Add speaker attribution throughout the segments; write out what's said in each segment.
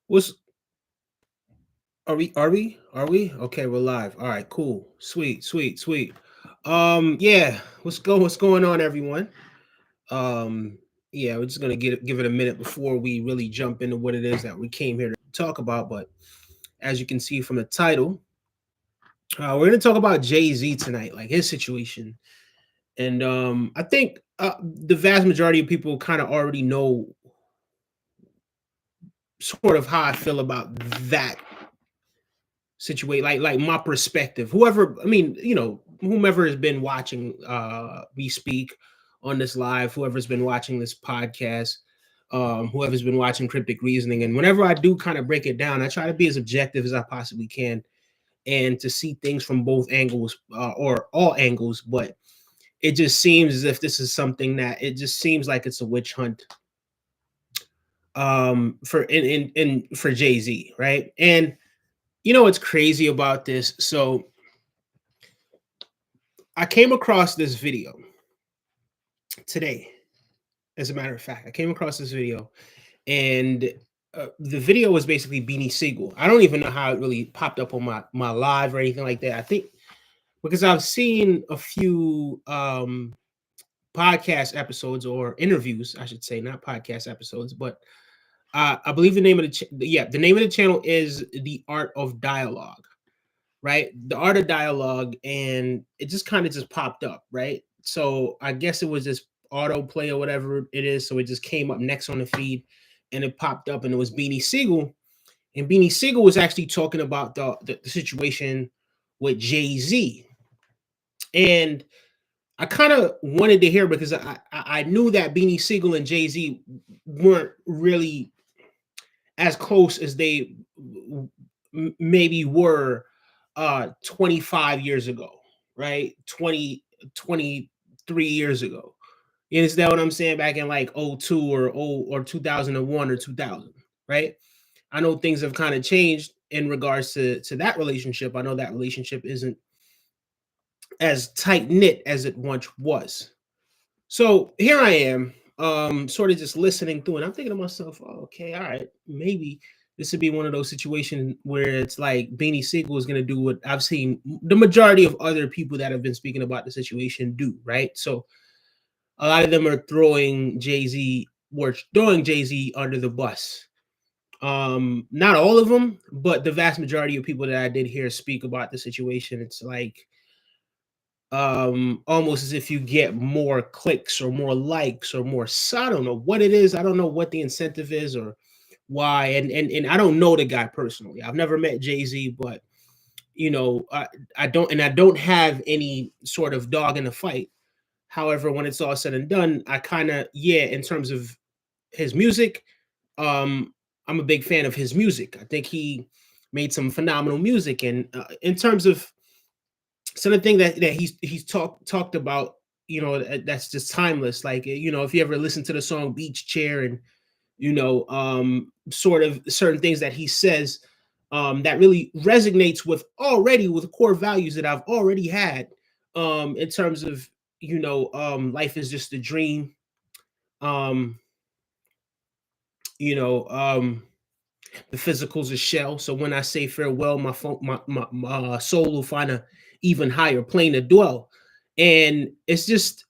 Speaker 1: What's are we? Okay, we're live. All right, cool. Sweet, sweet, sweet. Yeah, what's going on, everyone? Um, yeah, we're just gonna give it a minute before we really jump into what it is that we came here to talk about. But as you can see from the title, we're gonna talk about Jay-Z tonight, like his situation. And I think the vast majority of people kind of already know sort of how I feel about that situate like my perspective, whoever, I mean, whomever has been watching me speak on this live, whoever's been watching this podcast, whoever's been watching cryptic reasoning, and whenever I do kind of break it down, I try to be as objective as I possibly can and to see things from both angles, or all angles. But it just seems as if this is something that it just seems like it's a witch hunt, for in for Jay-Z, right? And you know what's crazy about this? So I came across this video today. As a matter of fact, I came across this video, and the video was basically Beanie Sigel. I don't even know how it really popped up on my live or anything like that. I think because I've seen a few podcast episodes or interviews, I should say, not podcast episodes, but I believe the name of the name of the channel is The Art of Dialogue, right? The Art of Dialogue, and it just kind of just popped up, right? So I guess it was this autoplay or whatever it is. So it just came up next on the feed, and it popped up, and it was Beanie Siegel, and Beanie Siegel was actually talking about the situation with Jay Z, and I kind of wanted to hear because I knew that Beanie Siegel and Jay Z weren't really as close as they maybe were 25 years ago, right? 23 years ago. You understand what I'm saying? Back in like '02 or 2001 or 2000, right? I know things have kind of changed in regards to that relationship. I know that relationship isn't as tight knit as it once was. So here I am, sort of just listening through, and I'm thinking to myself, oh, okay, all right, maybe this would be one of those situations where it's like Beanie Siegel is going to do what I've seen the majority of other people that have been speaking about the situation do, right? So a lot of them are throwing Jay Z under the bus. Not all of them, but the vast majority of people that I did hear speak about the situation, it's like almost as if you get more clicks or more likes or more I don't know what it is. I don't know what the incentive is or why. And I don't know the guy personally. I've never met Jay-Z, but I don't have any sort of dog in the fight. However, when it's all said and done, I kind of, yeah, in terms of his music, um I'm a big fan of his music. I think he made some phenomenal music, and in terms of so the thing that he's talked about, that's just timeless. Like, if you ever listen to the song Beach Chair, and sort of certain things that he says, that really resonates with core values that I've already had, in terms of, life is just a dream. um you know um the physical's a shell, so when I say farewell, my soul will find a even higher plane to dwell. And it's just,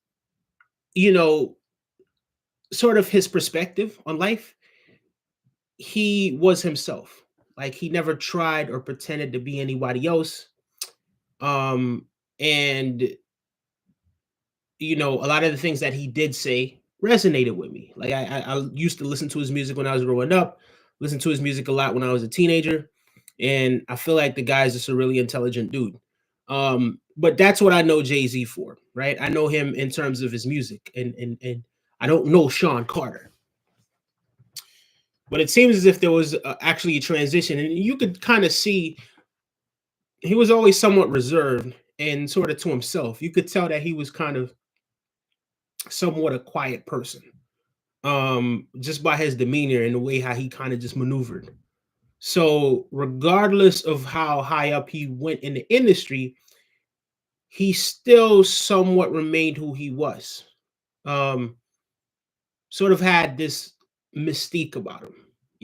Speaker 1: you know sort of his perspective on life. He was himself. Like, he never tried or pretended to be anybody else. And a lot of the things that he did say resonated with me. Like, I used to listen to his music when I was growing up, listen to his music a lot when I was a teenager, and I feel like the guy's just a really intelligent dude. But that's what I know Jay-Z for, right? I know him in terms of his music, and I don't know Sean Carter. But it seems as if there was actually a transition, and you could kind of see he was always somewhat reserved and sort of to himself. You could tell that he was kind of somewhat a quiet person, just by his demeanor and the way how he kind of just maneuvered. So regardless of how high up he went in the industry, he still somewhat remained who he was. um Sort of had this mystique about him.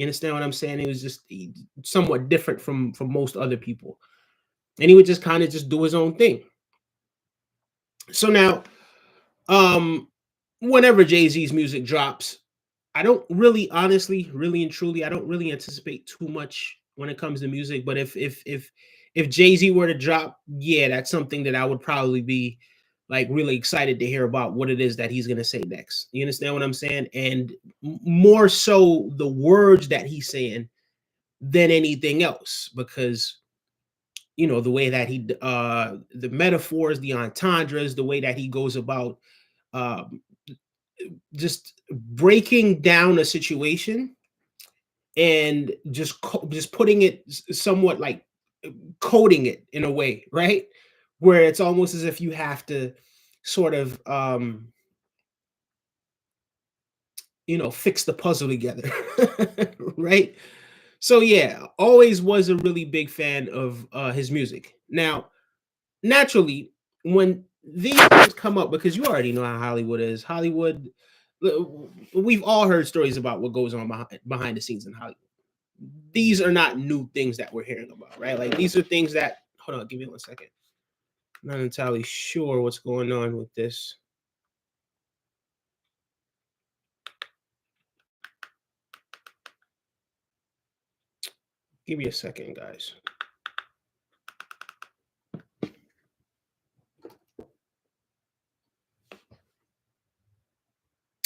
Speaker 1: You understand what I'm saying? He was just somewhat different from most other people, and he would just kind of just do his own thing. So now, um, whenever Jay Z's music drops, I don't really, honestly, really and truly, I don't really anticipate too much when it comes to music. But if Jay Z were to drop, yeah, that's something that I would probably be like really excited to hear about what it is that he's gonna say next. You understand what I'm saying? And more so the words that he's saying than anything else, because the way that the metaphors, the entendres, the way that he goes about um just breaking down a situation and just putting it somewhat like coding it in a way, right? Where it's almost as if you have to sort of fix the puzzle together. Right? So yeah, always was a really big fan of his music. Now, naturally, when these things come up, because you already know how Hollywood is. We've all heard stories about what goes on behind the scenes in Hollywood. These are not new things that we're hearing about, right? Like these are things that, hold on, give me 1 second. I'm not entirely sure what's going on with this. Give me a second, guys.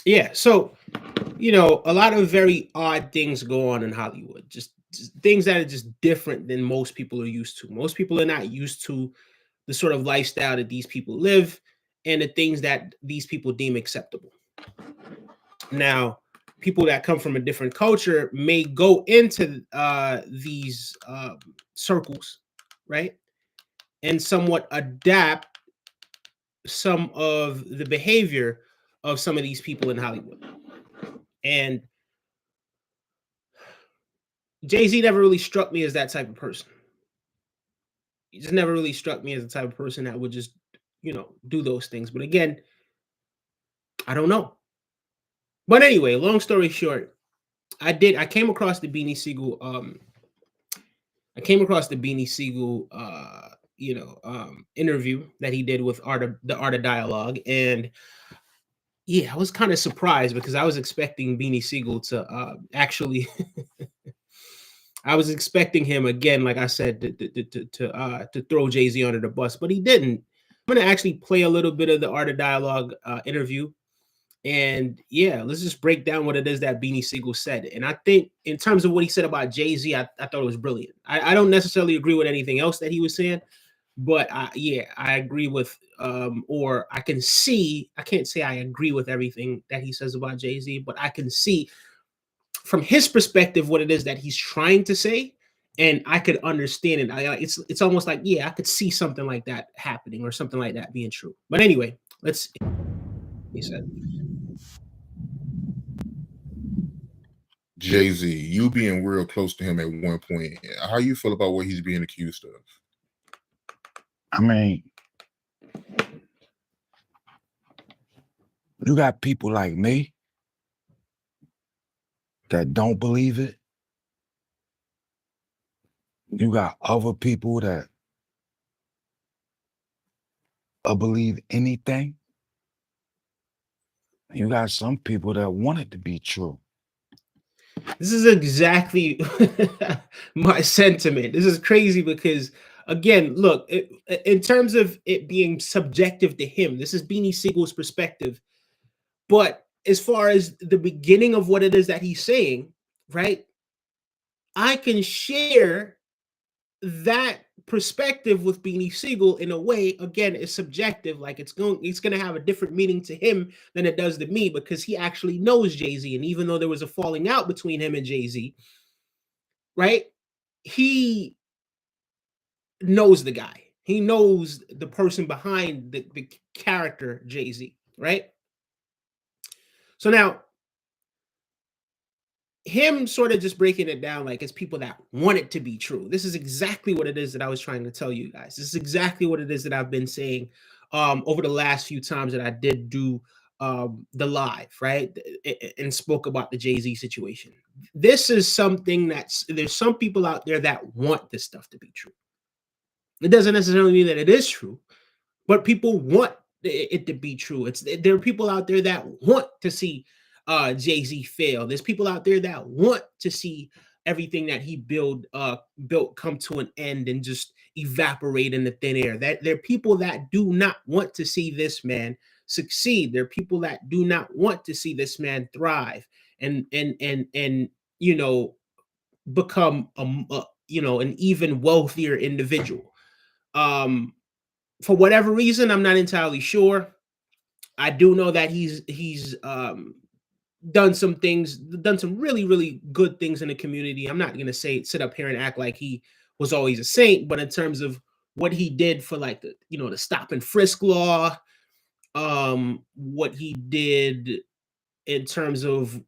Speaker 1: Yeah, so a lot of very odd things go on in Hollywood. Just things that are just different than most people are used to. Most people are not used to the sort of lifestyle that these people live and the things that these people deem acceptable. Now, people that come from a different culture may go into these circles, right, and somewhat adapt some of the behavior of some of these people in Hollywood. And Jay Z never really struck me as that type of person. He just never really struck me as the type of person that would just, do those things. But again, I don't know. But anyway, long story short, I came across the Beanie Siegel interview that he did with the Art of Dialogue, and yeah, I was kind of surprised because I was expecting Beanie Siegel to actually I was expecting him again, like I said, to throw Jay Z under the bus, but he didn't. I'm gonna actually play a little bit of the Art of Dialogue interview, and yeah, let's just break down what it is that Beanie Siegel said. And I think, in terms of what he said about Jay Z, I thought it was brilliant. I don't necessarily agree with anything else that he was saying, but yeah, I agree with, or I can see. I can't say I agree with everything that he says about Jay Z, but I can see from his perspective what it is that he's trying to say, and I could understand it. It's almost like, yeah, I could see something like that happening or something like that being true. But anyway, let's. He said,
Speaker 2: Jay Z, you being real close to him at one point, how you feel about what he's being accused of?
Speaker 3: I mean, you got people like me that don't believe it. You got other people that believe anything. You got some people that want it to be true.
Speaker 1: this is exactly my sentiment. This is crazy because, again, look, in terms of it being subjective to him, this is Beanie Siegel's perspective. But as far as the beginning of what it is that he's saying, right, I can share that perspective with Beanie Siegel in a way. Again, it's subjective. Like it's going to have a different meaning to him than it does to me, because he actually knows Jay-Z. And even though there was a falling out between him and Jay-Z, right, he knows the guy. He knows the person behind the character Jay-Z, right? So now, him sort of just breaking it down like it's people that want it to be true. This is exactly what it is that I was trying to tell you guys. This is exactly what it is that I've been saying over the last few times that I did do the live, right, and spoke about the Jay-Z situation. This is something there's some people out there that want this stuff to be true. It doesn't necessarily mean that it is true, but people want it to be true. There are people out there that want to see Jay-Z fail. There's people out there that want to see everything that he built come to an end and just evaporate in the thin air. That there are people that do not want to see this man succeed. There are people that do not want to see this man thrive and you know become an even wealthier individual. Um, for whatever reason, I'm not entirely sure. I do know that he's done some things, done some really good things in the community. I'm not gonna sit up here and act like he was always a saint, but in terms of what he did for like the stop and frisk law, what he did in terms of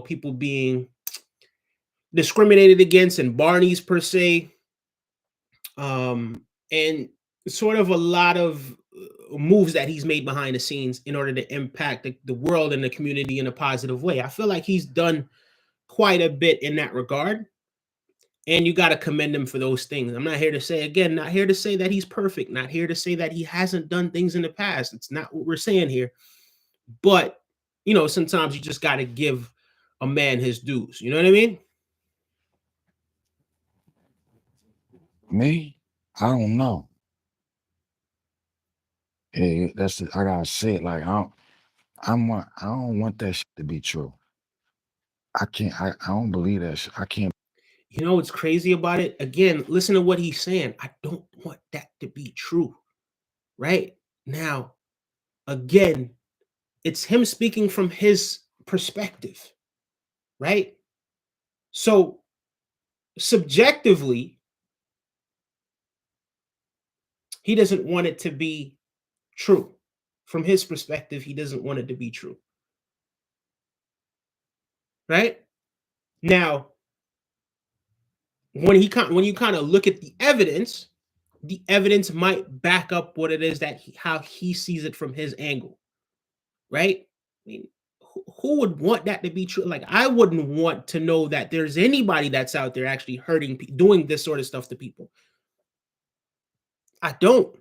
Speaker 1: people being discriminated against and Barney's per se, and sort of a lot of moves that he's made behind the scenes in order to impact the world and the community in a positive way. I feel like he's done quite a bit in that regard, and you got to commend him for those things. I'm not here to say, again, not here to say that he's perfect, not here to say that he hasn't done things in the past. It's not what we're saying here. But sometimes you just got to give a man his dues. You know what I mean?
Speaker 3: Me, I don't know. I gotta say it like I don't want that shit to be true. I don't believe that shit. I can't.
Speaker 1: You know what's crazy about it? Again, listen to what he's saying. I don't want that to be true. Right? Now, again, it's him speaking from his perspective, right? So, subjectively, he doesn't want it to be true. From his perspective, he doesn't want it to be true. Right? Now, when you kind of look at the evidence might back up what it is that how he sees it from his angle, right? I mean, who would want that to be true? Like, I wouldn't want to know that there's anybody that's out there actually hurting, doing this sort of stuff to people. I don't.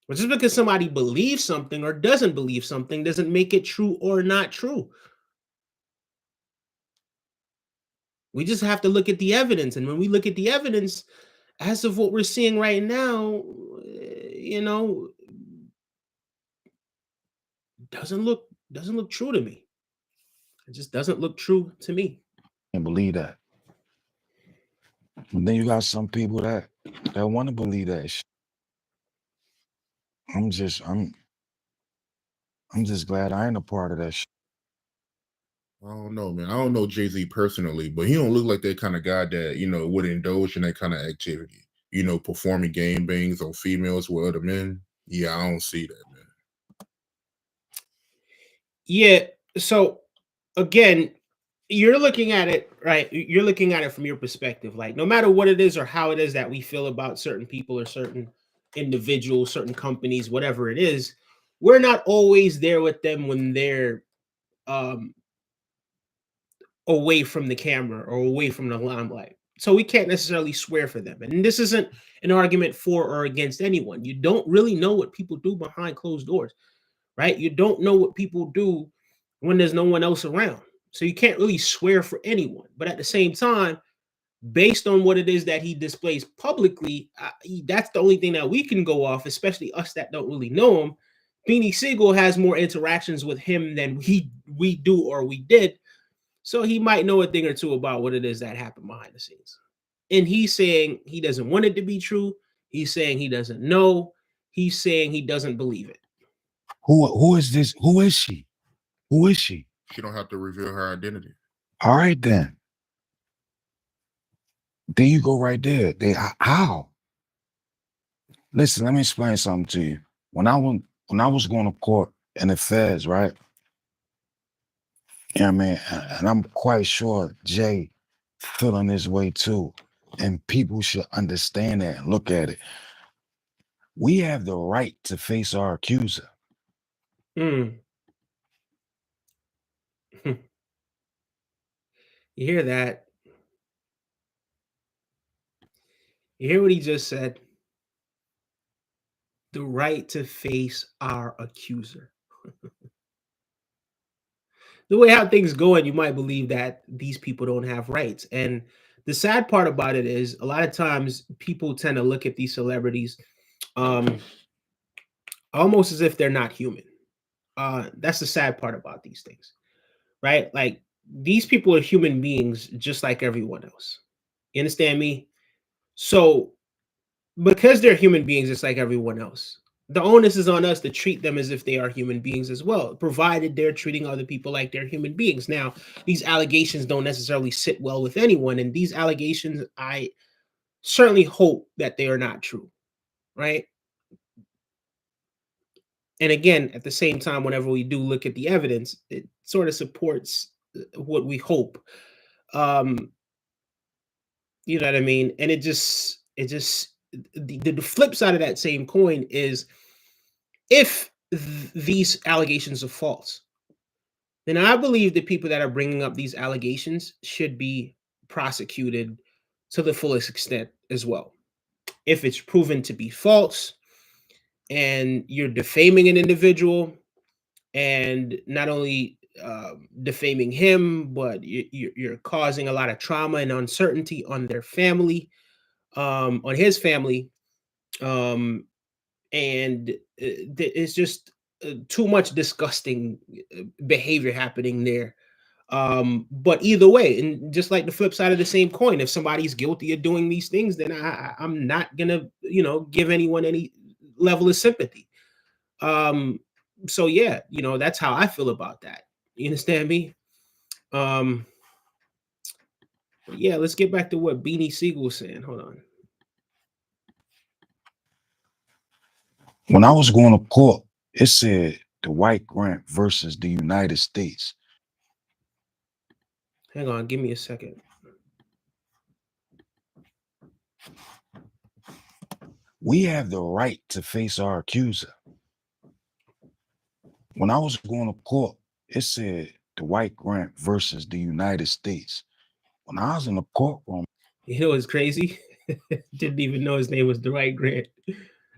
Speaker 1: But just because somebody believes something or doesn't believe something doesn't make it true or not true. We just have to look at the evidence. And when we look at the evidence, as of what we're seeing right now, doesn't look true to me. It just doesn't look true to me.
Speaker 3: Can't believe that. And then you got some people that want to believe that shit. I'm just glad I ain't a part of that shit.
Speaker 2: I don't know, man. I don't know Jay-Z personally, but he don't look like that kind of guy that, would indulge in that kind of activity. Performing game bangs on females with other men. Yeah, I don't see that, man.
Speaker 1: Yeah. So again, you're looking at it, right? You're looking at it from your perspective. Like, no matter what it is or how it is that we feel about certain people or certain individuals, certain companies, whatever it is, we're not always there with them when they're um away from the camera or away from the limelight. So we can't necessarily swear for them. And this isn't an argument for or against anyone. You don't really know what people do behind closed doors, right? You don't know what people do when there's no one else around. So you can't really swear for anyone. But at the same time, based on what it is that he displays publicly, that's the only thing that we can go off, especially us that don't really know him. Beanie Sigel has more interactions with him than we do or we did. So he might know a thing or two about what it is that happened behind the scenes. And he's saying he doesn't want it to be true. He's saying he doesn't know. He's saying he doesn't believe it.
Speaker 3: Who is this? Who is she? Who is she?
Speaker 2: She don't have to reveal her identity.
Speaker 3: All right then. There you go right there. How? Listen, let me explain something to you. When I was going to court in the feds, right? Yeah, man, and I'm quite sure Jay feeling this way too. And people should understand that and look at it. We have the right to face our accuser.
Speaker 1: Mm. You hear that? You hear what he just said? The right to face our accuser. The way how things going, you might believe that these people don't have rights. And the sad part about it is a lot of times people tend to look at these celebrities um, almost as if they're not human. That's the sad part about these things, right? Like these people are human beings just like everyone else. You understand me? So because they're human beings just like everyone else, the onus is on us to treat them as if they are human beings as well, provided they're treating other people like they're human beings. Now, these allegations don't necessarily sit well with anyone, and these allegations, I certainly hope that they are not true, right? And again, at the same time, whenever we do look at the evidence, it sort of supports what we hope. Um, you know what I mean? And it just the flip side of that same coin is if these allegations are false, then I believe the people that are bringing up these allegations should be prosecuted to the fullest extent as well. If it's proven to be false and you're defaming an individual, and not only defaming him, but you're causing a lot of trauma and uncertainty on their family, on his family, um, and it's just too much disgusting behavior happening there. But either way, and just like the flip side of the same coin, if somebody's guilty of doing these things, then I'm not gonna, give anyone any level of sympathy. Um, so yeah, that's how I feel about that. You understand me? Um, but yeah, let's get back to what Beanie Siegel was saying. Hold on.
Speaker 3: When I was going to court, it said the white grant versus the United States.
Speaker 1: Hang on, give me a second.
Speaker 3: We have the right to face our accuser. When I was going to court, it said the white grant versus the United States. When I was in the courtroom,
Speaker 1: You know what's crazy? Didn't even know his name was Dwight Grant.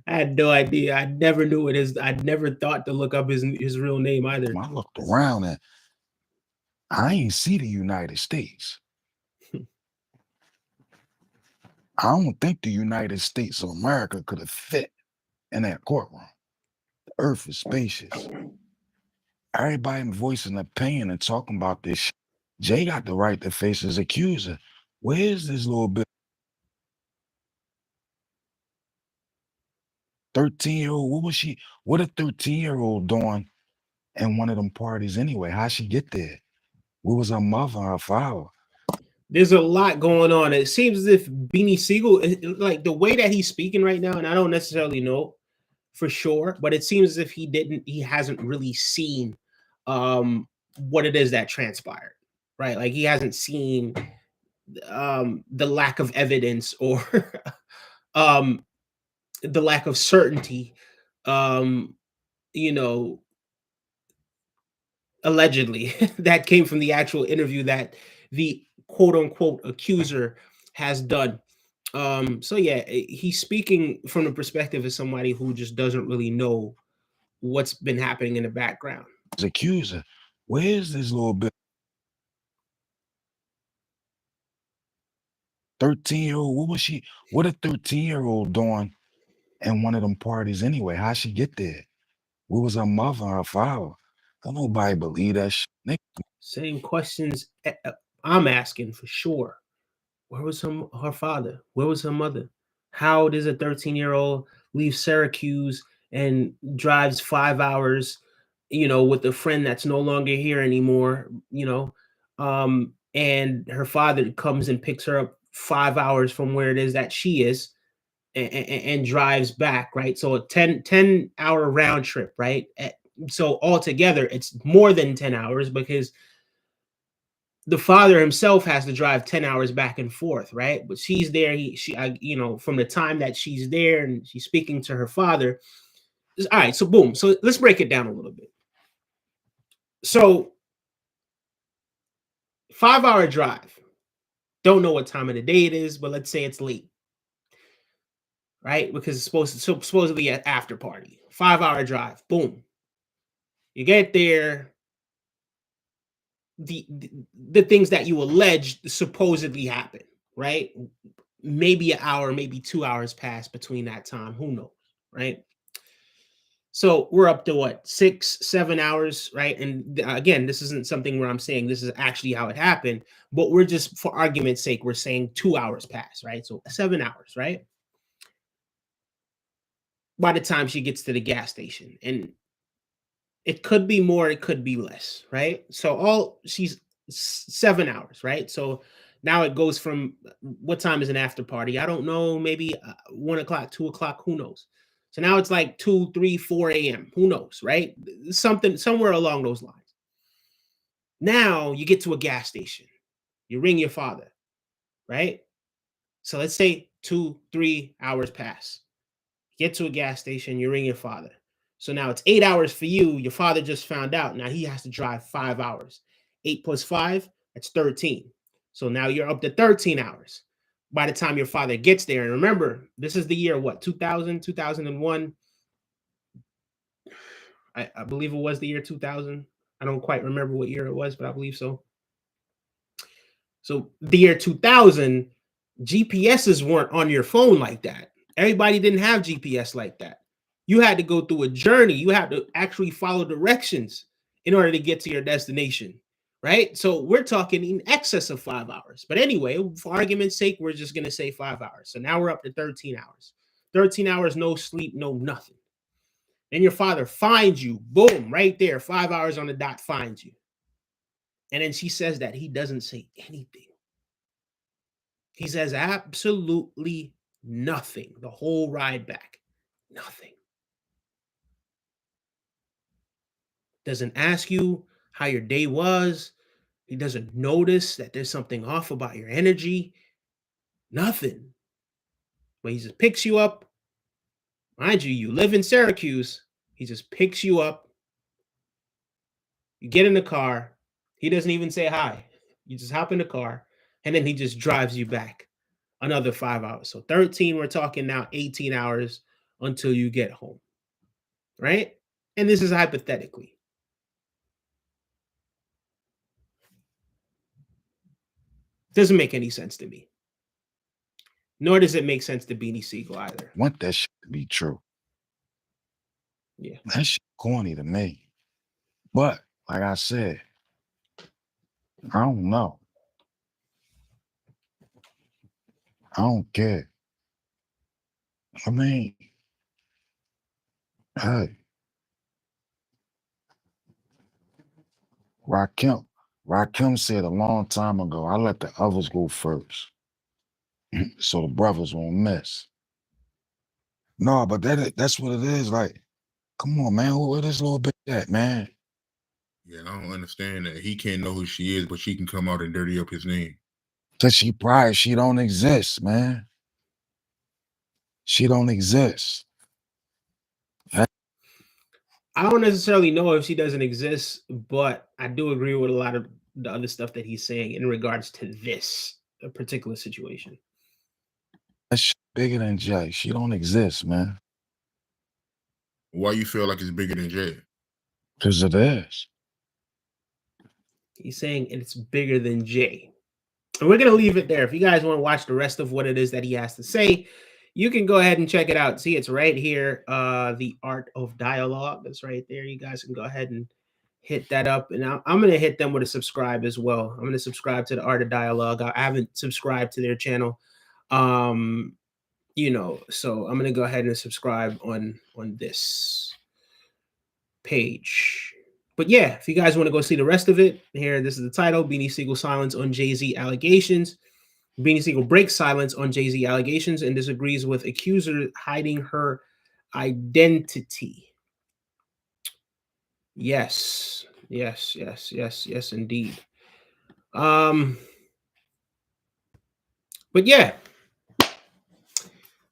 Speaker 1: I had no idea. I never knew it. I never thought to look up his real name either.
Speaker 3: I looked around and I ain't see the United States. I don't think the United States of America could have fit in that courtroom. The earth is spacious. Everybody voicing opinion and talking about this shit. Jay got the right to face his accuser. Where's this little bit 13-year-old? What was she? What a 13-year-old doing in one of them parties anyway? How'd she get there? What was her mother and her father?
Speaker 1: There's a lot going on. It seems as if Beanie Siegel, like the way that he's speaking right now, and I don't necessarily know for sure, but it seems as if he hasn't really seen what it is that transpired, right? Like he hasn't seen the lack of evidence or um the lack of certainty, um, you know, allegedly that came from the actual interview that the quote unquote accuser has done. So yeah, he's speaking from the perspective of somebody who just doesn't really know what's been happening in the background.
Speaker 3: His accuser. Where's this little bit 13-year-old? What was she? What a 13-year-old doing in one of them parties anyway? How'd she get there? What was her mother and her father? Don't nobody believe that shit.
Speaker 1: Same questions I'm asking for sure. Where was her father? Where was her mother? How does a 13-year-old leave Syracuse and drives 5 hours, with a friend that's no longer here anymore, and her father comes and picks her up 5 hours from where it is that she is, and drives back, right? So a 10 hour round trip, right? So altogether, it's more than 10 hours because the father himself has to drive 10 hours back and forth, right? But she's there. From the time that she's there and she's speaking to her father. All right, so boom. So let's break it down a little bit. So 5-hour drive. Don't know what time of the day it is, but let's say it's late, right? Because it's supposedly an after party. 5-hour drive. Boom. You get there. The things that you alleged supposedly happened, right? Maybe an hour, maybe 2 hours pass between that time. Who knows, right? So we're up to what, 6-7 hours, right? And again, this isn't something where I'm saying this is actually how it happened, but we're just, for argument's sake, we're saying 2 hours pass, right? So 7 hours, right? By the time she gets to the gas station, and it could be more, it could be less, right? So she's 7 hours, right? So now it goes from, what time is an after party? I don't know, maybe 1 o'clock, 2 o'clock, who knows? So now it's like 2, 3, 4 a.m. Who knows, right? Something somewhere along those lines. Now you get to a gas station. You ring your father, right? So let's say 2, 3 hours pass. Get to a gas station, you ring your father. So now it's 8 hours for you. Your father just found out. Now he has to drive 5 hours. 8 plus 5, that's 13. So now you're up to 13 hours by the time your father gets there. And remember, this is the year, what, 2000, 2001? I believe it was the year 2000. I don't quite remember what year it was, but I believe so. So the year 2000, GPSs weren't on your phone like that. Everybody didn't have GPS like that. You had to go through a journey. You had to actually follow directions in order to get to your destination, right? So we're talking in excess of 5 hours. But anyway, for argument's sake, we're just going to say 5 hours. So now we're up to 13 hours. 13 hours, no sleep, no nothing. Then your father finds you, boom, right there, 5 hours on the dot, finds you. And then she says that he doesn't say anything. He says absolutely nothing the whole ride back. Nothing. Doesn't ask you how your day was. He doesn't notice that there's something off about your energy. Nothing. But he just picks you up. Mind you, you live in Syracuse. He just picks you up. You get in the car. He doesn't even say hi. You just hop in the car, and then he just drives you back another 5 hours. So 13, we're talking now 18 hours until you get home, right? And this is hypothetically. Doesn't make any sense to me. Nor does it make sense to Beanie Sigel either.
Speaker 3: Want that shit to be true.
Speaker 1: Yeah.
Speaker 3: That shit corny to me. But like I said, I don't know. I don't care. I mean, hey, Rakim said a long time ago, I let the others go first. So the brothers won't miss. No, but that's what it is. Like, come on, man. Where this little bit at, man?
Speaker 2: Yeah, I don't understand that. He can't know who she is, but she can come out and dirty up his name.
Speaker 3: Cause she don't exist, man. She don't exist.
Speaker 1: I don't necessarily know if she doesn't exist, but I do agree with a lot of the other stuff that he's saying in regards to this particular situation.
Speaker 3: That's bigger than Jay. She don't exist, man.
Speaker 2: Why you feel like it's bigger than Jay?
Speaker 3: Cause it is.
Speaker 1: He's saying it's bigger than Jay. And we're going to leave it there. If you guys want to watch the rest of what it is that he has to say, you can go ahead and check it out. See, it's right here. The Art of Dialogue. That's right there. You guys can go ahead and hit that up. And I'm going to hit them with a subscribe as well. I'm going to subscribe to the Art of Dialogue. I haven't subscribed to their channel. So I'm going to go ahead and subscribe on this page. But yeah, if you guys want to go see the rest of it, here, this is the title: Beanie Sigel silence on Jay-Z allegations. Beanie Sigel breaks silence on Jay-Z allegations and disagrees with accuser hiding her identity. Yes, indeed. Um, but yeah,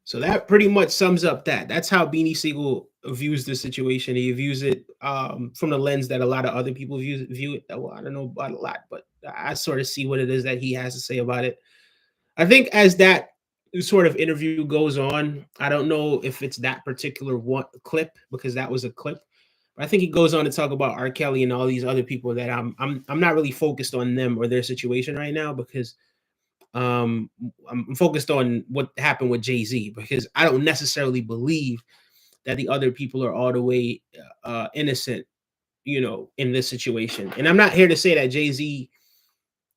Speaker 1: so that pretty much sums up that. That's how Beanie Siegel views the situation. He views it from the lens that a lot of other people view it. Well, I don't know about a lot, but I sort of see what it is that he has to say about it. I think as that sort of interview goes on, I don't know if it's that particular one clip because that was a clip. But I think he goes on to talk about R. Kelly and all these other people that I'm not really focused on them or their situation right now because um I'm focused on what happened with Jay-Z because I don't necessarily believe that the other people are all the way innocent, in this situation. And I'm not here to say that Jay-Z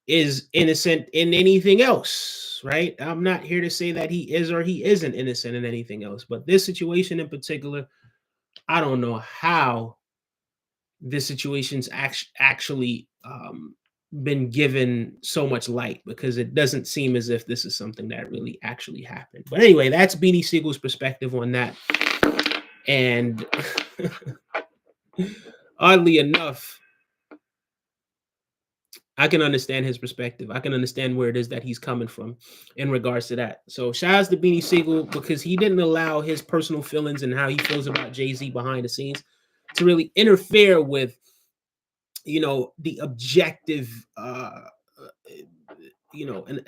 Speaker 1: is innocent in anything else, right? I'm not here to say that he is or he isn't innocent in anything else, but this situation in particular, I don't know how this situation's actually been given so much light because it doesn't seem as if this is something that really actually happened. But anyway, that's Beanie Siegel's perspective on that. And oddly enough, I can understand his perspective. I can understand where it is that he's coming from in regards to that. So shout out to Beanie Siegel because he didn't allow his personal feelings and how he feels about Jay-Z behind the scenes to really interfere with, the objective, and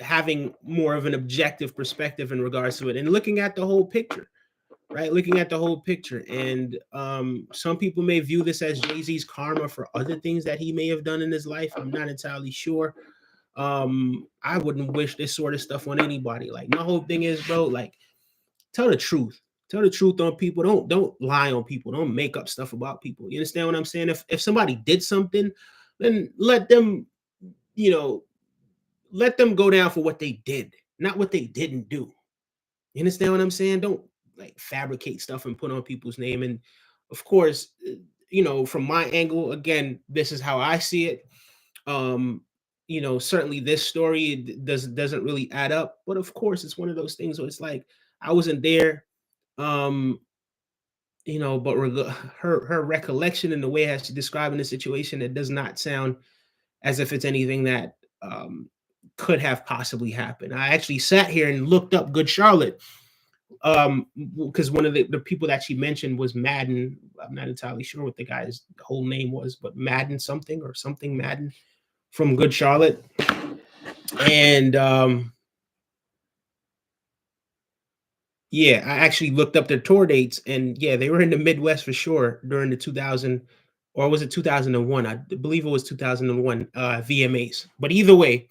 Speaker 1: having more of an objective perspective in regards to it and looking at the whole picture, right? Looking at the whole picture. And some people may view this as Jay-Z's karma for other things that he may have done in his life. I'm not entirely sure. I wouldn't wish this sort of stuff on anybody. Like my whole thing is, bro, like tell the truth. Tell the truth on people. Don't lie on people. Don't make up stuff about people. You understand what I'm saying? If somebody did something, then let them, you know, let them go down for what they did, not what they didn't do. You understand what I'm saying? Don't like fabricate stuff and put on people's name. And of course, from my angle, again, this is how I see it. Um, certainly this story doesn't really add up, but of course, it's one of those things where it's like I wasn't there. Um, but her recollection and the way how she's describing the situation, it does not sound as if it's anything that could have possibly happened. I actually sat here and looked up Good Charlotte because one of the people that she mentioned was Madden. I'm not entirely sure what the guy's whole name was, but Madden something or something Madden from Good Charlotte. And yeah, I actually looked up their tour dates, and yeah, they were in the Midwest for sure during the 2000, or was it 2001? I believe it was 2001 VMAs. But either way,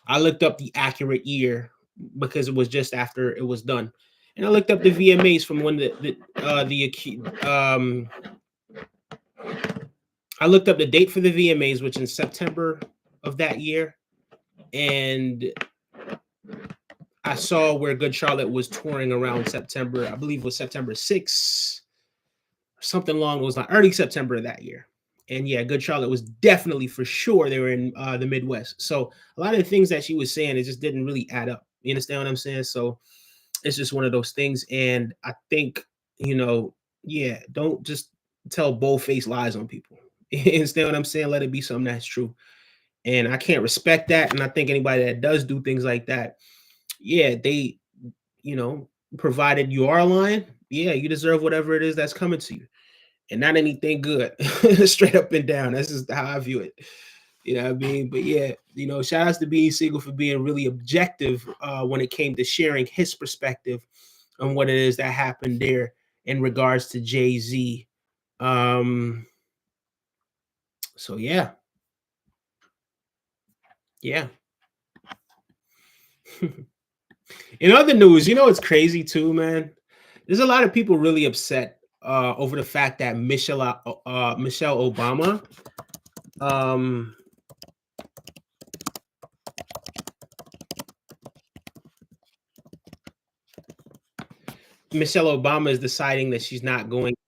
Speaker 1: I looked up the accurate year because it was just after it was done, and I looked up the VMAs from when I looked up the date for the VMAs, which in September of that year, and I saw where Good Charlotte was touring around September. I believe it was September 6th, something along those lines, early September of that year. And yeah, Good Charlotte was definitely for sure they were in the Midwest. So a lot of the things that she was saying, it just didn't really add up. You understand what I'm saying? So it's just one of those things. And I think, yeah, don't just tell bold-faced lies on people. You understand what I'm saying? Let it be something that's true. And I can't respect that. And I think anybody that does do things like that, yeah, they, provided you are lying, yeah, you deserve whatever it is that's coming to you. And not anything good, straight up and down. That's just how I view it. You know what I mean? But yeah, shout outs to Beanie Siegel for being really objective when it came to sharing his perspective on what it is that happened there in regards to Jay-Z. So yeah. Yeah. In other news, it's crazy too, man. There's a lot of people really upset over the fact that Michelle Obama Michelle Obama is deciding that she's not going to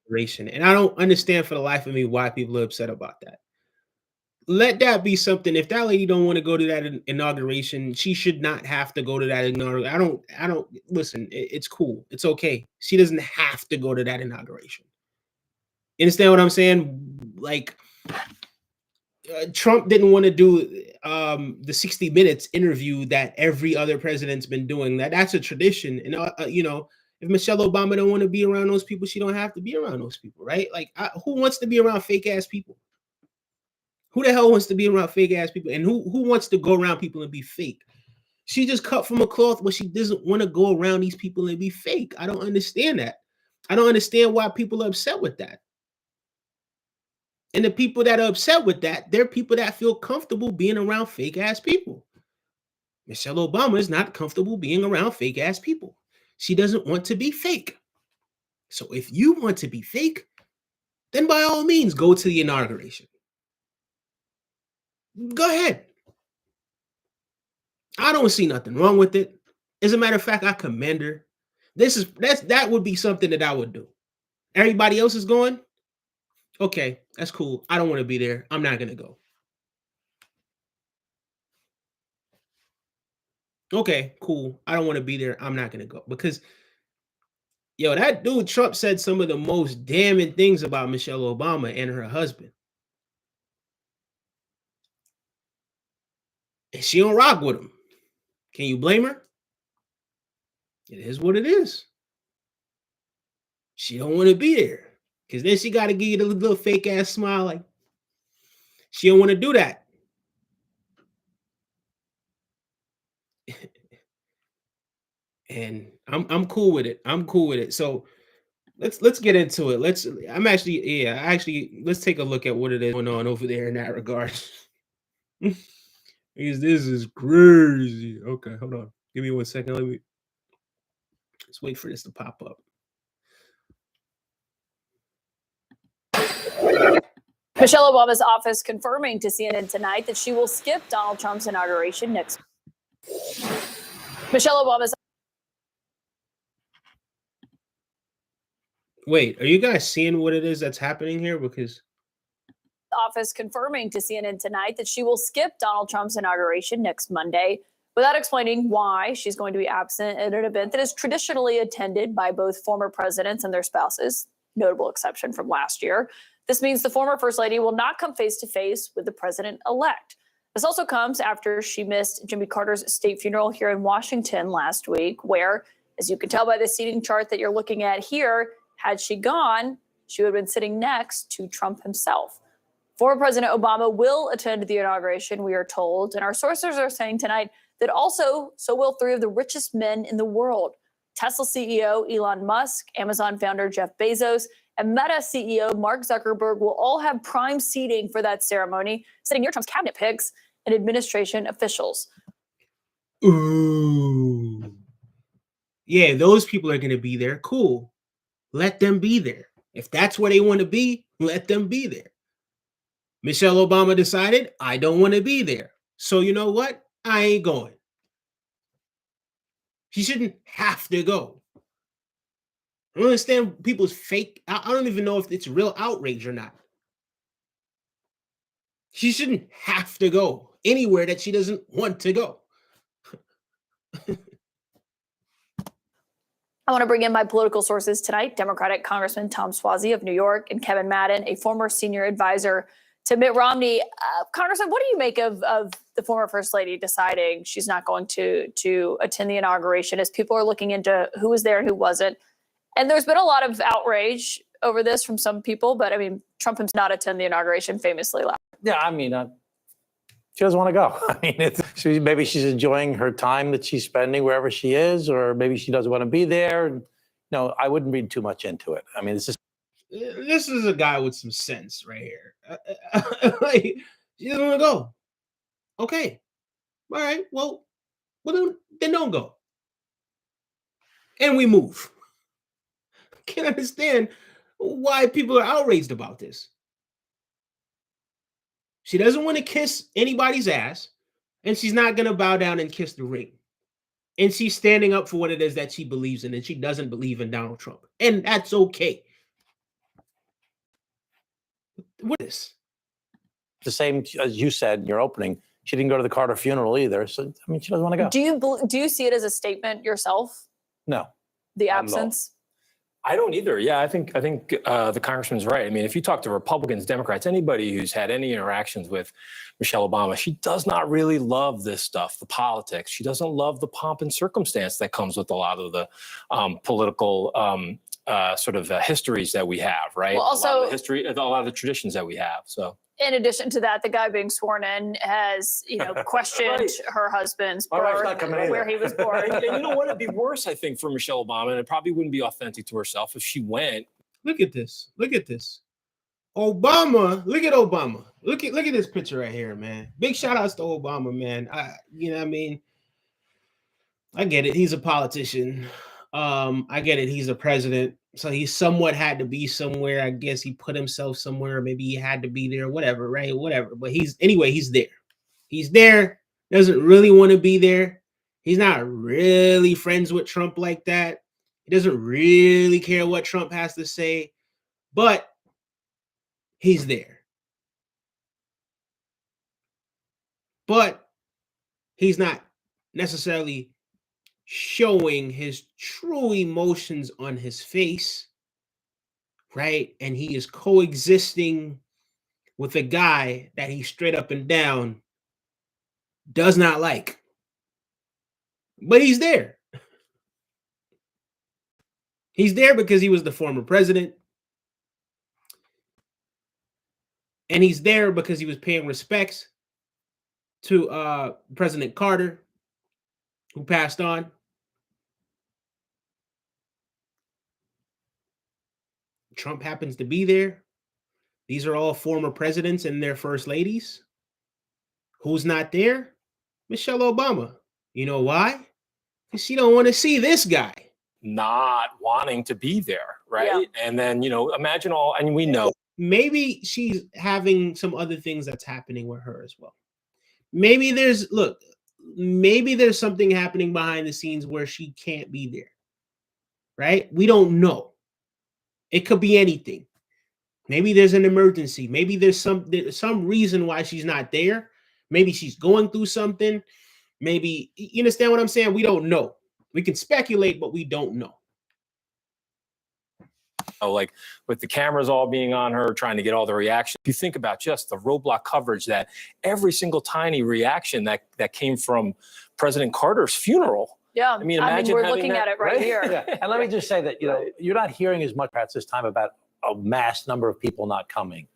Speaker 1: inauguration. And I don't understand for the life of me why people are upset about that. Let that be something. If that lady don't want to go to that inauguration, she should not have to go to that inauguration. I don't listen. It's cool. It's okay. She doesn't have to go to that inauguration. You understand what I'm saying? Like Trump didn't want to do. the 60 Minutes interview that every other president's been doing. That's a tradition. And you know, if Michelle Obama don't want to be around those people, she don't have to be around those people, right? Like, who wants to be around fake ass people? Who the hell wants to be around fake ass people? And who wants to go around people and be fake? She just cut from a cloth where she doesn't want to go around these people and be fake. I don't understand that. I don't understand why people are upset with that. And the people that are upset with that, they're people that feel comfortable being around fake ass people. Michelle Obama is not comfortable being around fake ass people. She doesn't want to be fake. So if you want to be fake, then by all means, go to the inauguration. Go ahead. I don't see nothing wrong with it. As a matter of fact, I commend her. That would be something that I would do. Everybody else is going. Okay, that's cool. I don't want to be there. I'm not gonna go. Okay, cool. I don't want to be there. I'm not gonna go because, yo, that dude Trump said some of the most damning things about Michelle Obama and her husband, and she don't rock with him. Can you blame her? It is what it is. She don't want to be there because then she got to give you the little fake ass smile, like she don't want to do that. And I'm cool with it. I'm cool with it. So let's get into it. Let's take a look at what it is going on over there in that regard. This is crazy. Okay, hold on. Give me 1 second. Let's wait for this to pop up.
Speaker 4: Michelle Obama's office confirming to CNN tonight that she will skip Donald Trump's inauguration next. Michelle Obama's.
Speaker 1: Wait, are you guys seeing what it is that's happening here? Because
Speaker 4: office confirming to CNN tonight that she will skip Donald Trump's inauguration next Monday without explaining why she's going to be absent at an event that is traditionally attended by both former presidents and their spouses, notable exception from last year. This means the former First Lady will not come face to face with the president-elect. This also comes after she missed Jimmy Carter's state funeral here in Washington last week, where, as you can tell by the seating chart that you're looking at here, had she gone, she would have been sitting next to Trump himself. Former President Obama will attend the inauguration, we are told, and our sources are saying tonight that so will three of the richest men in the world. Tesla CEO Elon Musk, Amazon founder Jeff Bezos, and Meta CEO Mark Zuckerberg will all have prime seating for that ceremony, sitting near Trump's cabinet picks and administration officials.
Speaker 1: Ooh. Yeah, those people are going to be there. Cool. Let them be there. If that's where they want to be, let them be there. Michelle Obama decided, I don't want to be there. So you know what? I ain't going. She shouldn't have to go. I don't understand people's fake. I don't even know if it's real outrage or not. She shouldn't have to go anywhere that she doesn't want to go.
Speaker 4: I want to bring in my political sources tonight. Democratic Congressman Tom Suozzi of New York and Kevin Madden, a former senior advisor to Mitt Romney. Congressman, what do you make of the former First Lady deciding she's not going to attend the inauguration as people are looking into who was there and who wasn't? And there's been a lot of outrage over this from some people, but I mean, Trump himself not attend the inauguration famously last.
Speaker 5: Yeah, I mean, she doesn't want to go. I mean, maybe she's enjoying her time that she's spending wherever she is, or maybe she doesn't want to be there. No, I wouldn't read too much into it. I mean, this is
Speaker 1: a guy with some sense right here. Like, she doesn't want to go. Okay. All right. Well, then don't go. And we move. Can't understand why people are outraged about this. She doesn't want to kiss anybody's ass, and she's not going to bow down and kiss the ring. And she's standing up for what it is that she believes in, and she doesn't believe in Donald Trump. And that's okay. What is?
Speaker 5: The same as you said in your opening. She didn't go to the Carter funeral either. So, I mean, she doesn't want to go.
Speaker 4: Do you see it as a statement yourself?
Speaker 5: No.
Speaker 4: The absence?
Speaker 6: I don't either. Yeah, I think the congressman's right. I mean, if you talk to Republicans, Democrats, anybody who's had any interactions with Michelle Obama, she does not really love this stuff, the politics. She doesn't love the pomp and circumstance that comes with a lot of the political histories that we have, right?
Speaker 4: Well, also,
Speaker 6: a lot of the traditions that we have. So.
Speaker 4: In addition to that, the guy being sworn in has, questioned
Speaker 6: Right.
Speaker 4: her husband's
Speaker 5: My wife's
Speaker 4: birth,
Speaker 5: not coming
Speaker 4: where
Speaker 5: either.
Speaker 4: he was born.
Speaker 6: And you know what? It'd be worse, I think, for Michelle Obama, and it probably wouldn't be authentic to herself if she went.
Speaker 1: Look at this. Look at this. Obama. Look at Obama. Look at this picture right here, man. Big shout outs to Obama, man. I get it. He's a politician. I get it. He's a president. So he somewhat had to be somewhere. I guess he put himself somewhere. Maybe he had to be there, whatever, right? Whatever. But he's there. He's there. Doesn't really want to be there. He's not really friends with Trump like that. He doesn't really care what Trump has to say, but he's there. But he's not necessarily showing his true emotions on his face, right? And he is coexisting with a guy that he straight up and down does not like. But he's there. He's there because he was the former president. And he's there because he was paying respects to President Carter, who passed on. Trump happens to be there. These are all former presidents and their first ladies. Who's not there? Michelle Obama. You know why? Because she don't want to see this guy.
Speaker 6: Not wanting to be there, right?
Speaker 4: Yeah.
Speaker 6: And then, imagine and we know.
Speaker 1: Maybe she's having some other things that's happening with her as well. Maybe there's something happening behind the scenes where she can't be there, right? We don't know. It could be anything. Maybe there's an emergency. Maybe there's some reason why she's not there. Maybe she's going through something. Maybe, you understand what I'm saying? We don't know. We can speculate, but we don't know.
Speaker 6: Like with the cameras all being on her, trying to get all the reaction. If you think about just the roadblock coverage, that every single tiny reaction that came from President Carter's funeral.
Speaker 4: Yeah,
Speaker 6: I mean, imagine
Speaker 4: we're
Speaker 6: having
Speaker 4: looking
Speaker 6: that,
Speaker 4: at it right here.
Speaker 5: Yeah. And let me just say that, you're not hearing as much perhaps this time about a mass number of people not coming.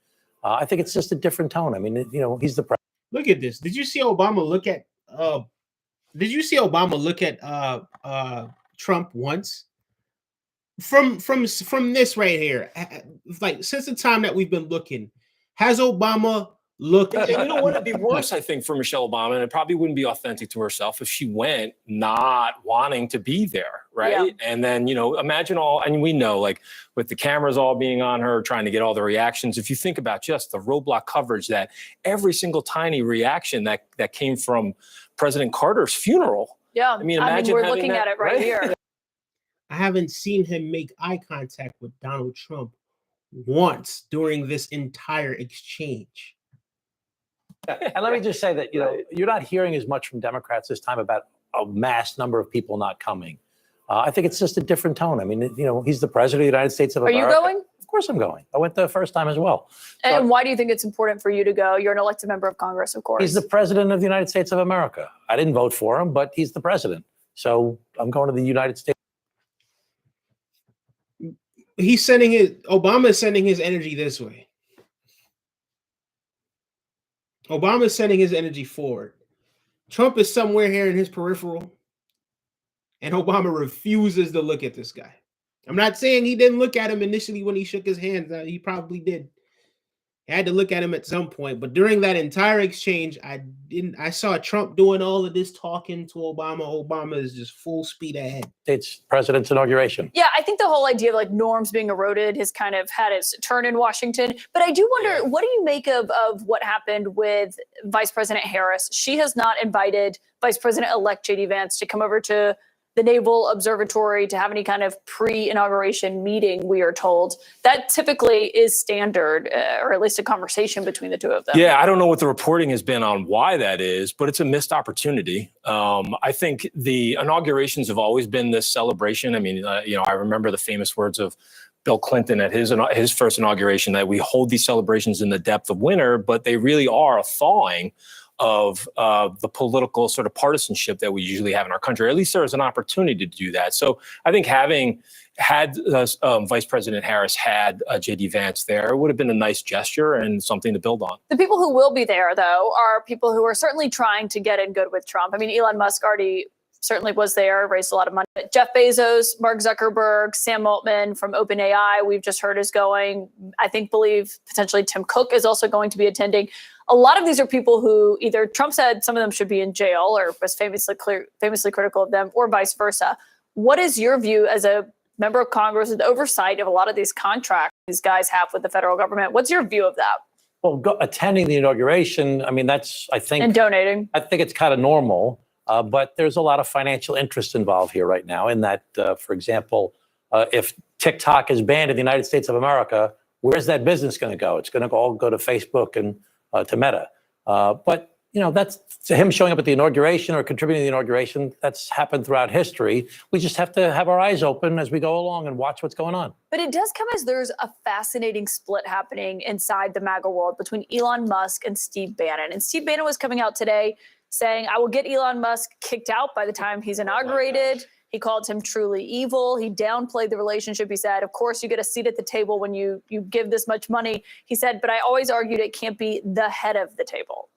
Speaker 5: I think it's just a different tone. I mean, he's the president.
Speaker 1: Look at this. Did you see Obama look at Trump once? From this right here, like since the time that we've been looking, has Obama looked?
Speaker 6: And you know what? It'd be worse, I think, for Michelle Obama, and it probably wouldn't be authentic to herself if she went not wanting to be there, right?
Speaker 4: Yeah.
Speaker 6: And then, imagine we know, like with the cameras all being on her, trying to get all the reactions. If you think about just the roadblock coverage, that every single tiny reaction that came from President Carter's funeral.
Speaker 4: Yeah,
Speaker 6: I mean, imagine
Speaker 4: we're
Speaker 6: having
Speaker 4: looking
Speaker 6: that,
Speaker 4: at it right here.
Speaker 1: I haven't seen him make eye contact with Donald Trump once during this entire exchange.
Speaker 5: And let me just say that, you're not hearing as much from Democrats this time about a mass number of people not coming. I think it's just a different tone. I mean, he's the president of the United States of America.
Speaker 4: Are you going?
Speaker 5: Of course I'm going. I went the first time as well.
Speaker 4: And why do you think it's important for you to go? You're an elected member of Congress, of course.
Speaker 5: He's the president of the United States of America. I didn't vote for him, but he's the president. So I'm going to the United States.
Speaker 1: Obama is sending his energy this way. Obama is sending his energy forward. Trump is somewhere here in his peripheral, and Obama refuses to look at this guy. I'm not saying he didn't look at him initially when he shook his hand. He probably did. He had to look at him at some point, but during that entire exchange, I saw Trump doing all of this talking to Obama. Obama is just full speed ahead.
Speaker 5: It's president's inauguration.
Speaker 4: Yeah, I think the whole idea of like norms being eroded has kind of had its turn in Washington. But I do wonder, what do you make of what happened with Vice President Harris? She has not invited Vice President-elect J.D. Vance to come over to the Naval Observatory to have any kind of pre-inauguration meeting, we are told. That typically is standard, or at least a conversation between the two of them.
Speaker 6: Yeah, I don't know what the reporting has been on why that is, but it's a missed opportunity. I think the inaugurations have always been this celebration. I mean, I remember the famous words of Bill Clinton at his first inauguration, that we hold these celebrations in the depth of winter, but they really are a thawing of the political sort of partisanship that we usually have in our country. Or at least there is an opportunity to do that. So I think having had Vice President Harris had J.D. Vance there, it would have been a nice gesture and something to build on.
Speaker 4: The people who will be there, though, are people who are certainly trying to get in good with Trump. I mean, Elon Musk already certainly was there, raised a lot of money. Jeff Bezos, Mark Zuckerberg, Sam Altman from OpenAI, we've just heard is going. I believe potentially Tim Cook is also going to be attending. A lot of these are people who either Trump said some of them should be in jail or was famously critical of them, or vice versa. What is your view as a member of Congress with oversight of a lot of these contracts these guys have with the federal government? What's your view of that?
Speaker 5: Well, attending the inauguration, I mean, that's, I think.
Speaker 4: And donating.
Speaker 5: I think it's kind of normal. But there's a lot of financial interest involved here right now in that, for example, if TikTok is banned in the United States of America, where's that business going to go? It's going to all go to Facebook and to Meta. But, that's him showing up at the inauguration or contributing to the inauguration. That's happened throughout history. We just have to have our eyes open as we go along and watch what's going on.
Speaker 4: But it does come as there's a fascinating split happening inside the MAGA world between Elon Musk and Steve Bannon. And Steve Bannon was coming out today saying, I will get Elon Musk kicked out by the time he's inaugurated. He called him truly evil. He downplayed the relationship. He said, of course, you get a seat at the table when you give this much money. He said, but I always argued it can't be the head of the table.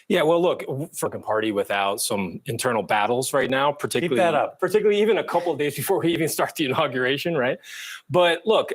Speaker 6: Yeah, well, look, for a party without some internal battles right now, particularly,
Speaker 5: Keep that up.
Speaker 6: particularly even a couple of days before we even start the inauguration, right? But look,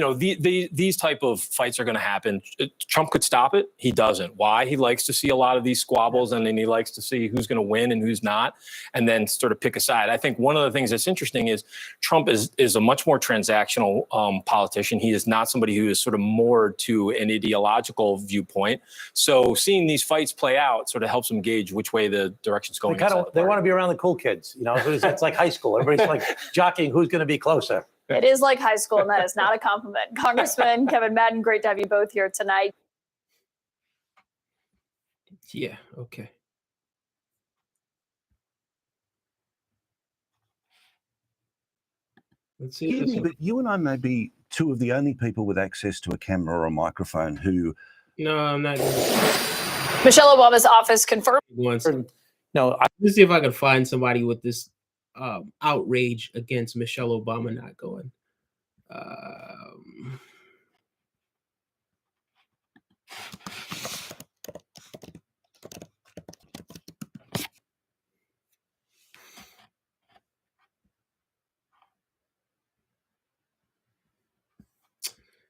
Speaker 6: these type of fights are going to happen. Trump could stop it. He doesn't. Why? He likes to see a lot of these squabbles, and then he likes to see who's going to win and who's not, and then sort of pick a side. I think one of the things that's interesting is Trump is a much more transactional politician. He is not somebody who is sort of moored to an ideological viewpoint. So seeing these fights play out sort of helps them gauge which way the direction's going.
Speaker 5: They want to be around the cool kids. It's like high school. Everybody's like jockeying who's going to be closer.
Speaker 4: It is like high school, and that is not a compliment. Congressman Kevin Madden, great to have you both here tonight.
Speaker 1: Yeah, okay. Let's see.
Speaker 7: Excuse me, but you and I may be two of the only people with access to a camera or a microphone who.
Speaker 1: No, I'm not.
Speaker 4: Michelle Obama's office confirmed.
Speaker 1: Once.
Speaker 5: No,
Speaker 1: Let's see if I can find somebody with this outrage against Michelle Obama not going.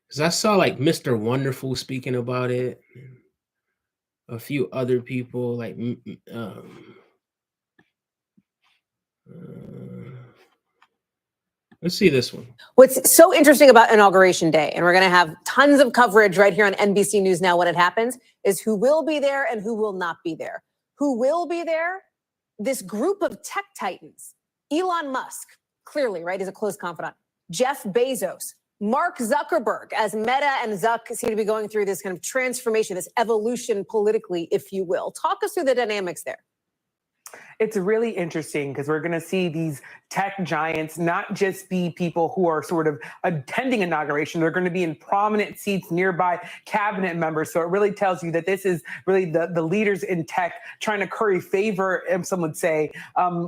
Speaker 1: Because I saw like Mr. Wonderful speaking about it. A few other people like let's see this one.
Speaker 8: What's so interesting about Inauguration Day, and we're going to have tons of coverage right here on NBC News Now when it happens, is who will be there and who will not be there. Who will be there? This group of tech titans. Elon Musk, clearly, right, is a close confidant. Jeff Bezos, Mark Zuckerberg, as Meta and Zuck seem to be going through this kind of transformation, this evolution politically, if you will. Talk us through the dynamics there.
Speaker 9: It's really interesting because we're going to see these tech giants not just be people who are sort of attending inauguration. They're going to be in prominent seats nearby cabinet members. So it really tells you that this is really the leaders in tech trying to curry favor, some would say,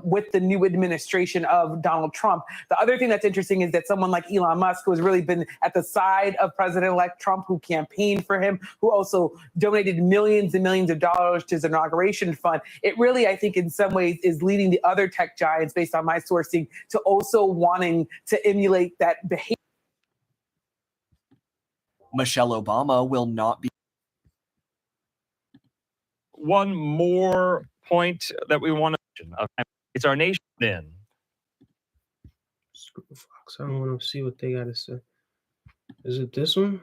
Speaker 9: with the new administration of Donald Trump. The other thing that's interesting is that someone like Elon Musk, who has really been at the side of President-elect Trump, who campaigned for him, who also donated millions and millions of dollars to his inauguration fund, it really, I think, in some ways is leading the other tech giants, based on my sourcing, to also wanting to emulate that behavior.
Speaker 10: Michelle Obama will not be.
Speaker 11: One more point that we want to, it's our nation in.
Speaker 1: Screw Fox. I don't want to see what they got to say. Is it this one?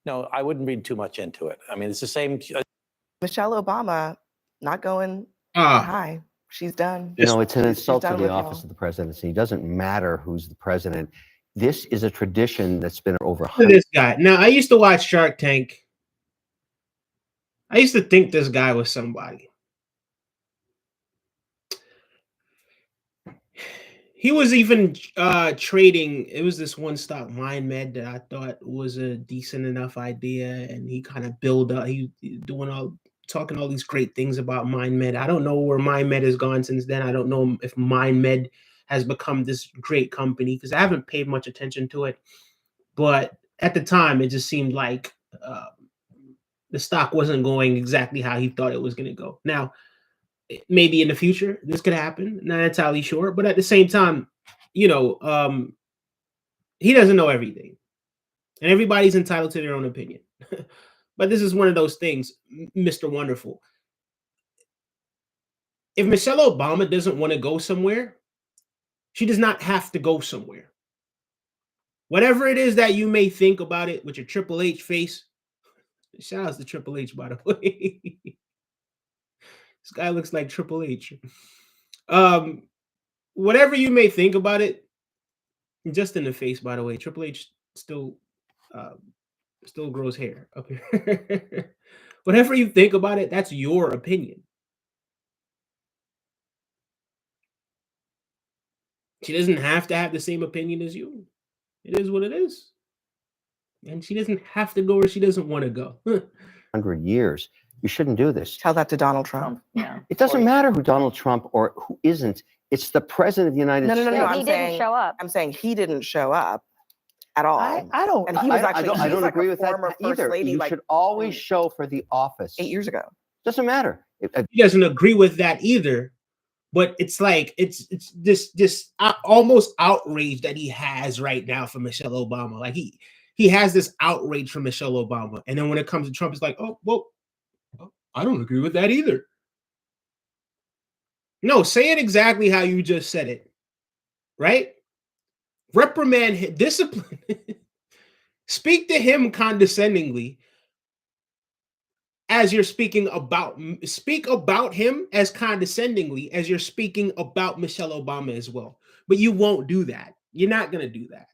Speaker 5: No, I wouldn't read too much into it. I mean, it's the same.
Speaker 12: Michelle Obama not going high. She's done.
Speaker 13: You know, it's an
Speaker 12: She's
Speaker 13: insult to
Speaker 12: done
Speaker 13: the
Speaker 12: with
Speaker 13: office
Speaker 12: y'all.
Speaker 13: of the presidency. It doesn't matter who's the president. This is a tradition that's been over
Speaker 1: Look at this guy. Now, I used to watch Shark Tank. I used to think this guy was somebody. He was even trading. It was this one stock, MindMed, that I thought was a decent enough idea, and he kind of build up. He talking all these great things about MindMed. I don't know where MindMed has gone since then. I don't know if MindMed has become this great company because I haven't paid much attention to it. But at the time, it just seemed like the stock wasn't going exactly how he thought it was going to go. Now, maybe in the future this could happen. Not entirely sure, but at the same time, you know, he doesn't know everything, and everybody's entitled to their own opinion. But this is one of those things, Mr. Wonderful. If Michelle Obama doesn't want to go somewhere, she does not have to go somewhere. Whatever it is that you may think about it with your Triple H face, shout out to Triple H, by the way. This guy looks like Triple H. Whatever you may think about it, just in the face, by the way, Triple H still grows hair up here. Whatever you think about it, that's your opinion. She doesn't have to have the same opinion as you. It is what it is. And she doesn't have to go where she doesn't want to go.
Speaker 13: 100 years. You shouldn't do this.
Speaker 12: Tell that to Donald Trump.
Speaker 4: Yeah.
Speaker 13: It doesn't matter who Donald Trump or who isn't. It's the president of the United States.
Speaker 12: No.
Speaker 4: He didn't show up.
Speaker 12: I'm saying he didn't show up at all.
Speaker 5: I don't.
Speaker 12: And he was actually.
Speaker 13: I don't
Speaker 12: like
Speaker 13: agree
Speaker 12: a
Speaker 13: with that
Speaker 12: former First
Speaker 13: either.
Speaker 12: Lady,
Speaker 13: You
Speaker 12: like
Speaker 13: should always show for the office.
Speaker 12: 8 years ago.
Speaker 13: Doesn't matter.
Speaker 1: He doesn't agree with that either. But it's like it's this almost outrage that he has right now for Michelle Obama. Like he has this outrage for Michelle Obama, and then when it comes to Trump, it's like, oh well, I don't agree with that either. No, say it exactly how you just said it, right? Reprimand him, discipline. Speak to him condescendingly as you're speak about him as condescendingly as you're speaking about Michelle Obama as well. But you won't do that. You're not going to do that.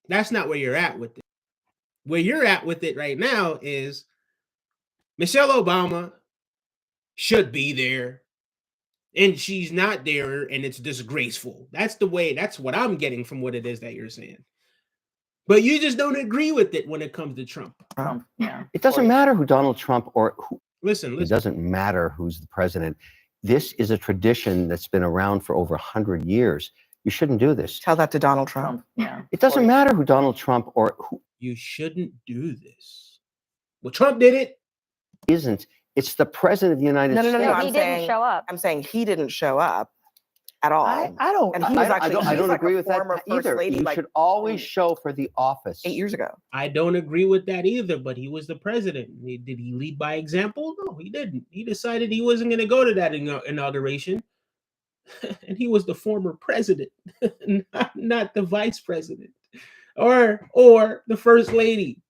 Speaker 1: That's not where you're at with it. Where you're at with it right now is Michelle Obama should be there, and she's not there, and it's disgraceful. That's what I'm getting from what it is that you're saying. But you just don't agree with it when it comes to Trump.
Speaker 4: Yeah.
Speaker 13: It doesn't matter who Donald Trump or who.
Speaker 1: Listen.
Speaker 13: It doesn't matter who's the president. This is a tradition that's been around for over 100 years. You shouldn't do this.
Speaker 12: Tell that to Donald Trump.
Speaker 4: Yeah.
Speaker 13: It doesn't matter who Donald Trump or who
Speaker 1: You shouldn't do this. Well, Trump did it.
Speaker 13: isn't. It's the president of the United States.
Speaker 12: No.
Speaker 4: He didn't show up.
Speaker 12: I'm saying he didn't show up at all.
Speaker 5: I don't.
Speaker 12: And he was actually.
Speaker 13: I don't agree with that
Speaker 12: former First
Speaker 13: either.
Speaker 12: Lady,
Speaker 13: You
Speaker 12: like
Speaker 13: should always show for the office.
Speaker 12: 8 years ago.
Speaker 1: I don't agree with that either, but he was the president. Did he lead by example? No, he didn't. He decided he wasn't going to go to that inauguration. And he was the former president, not the vice president or the first lady.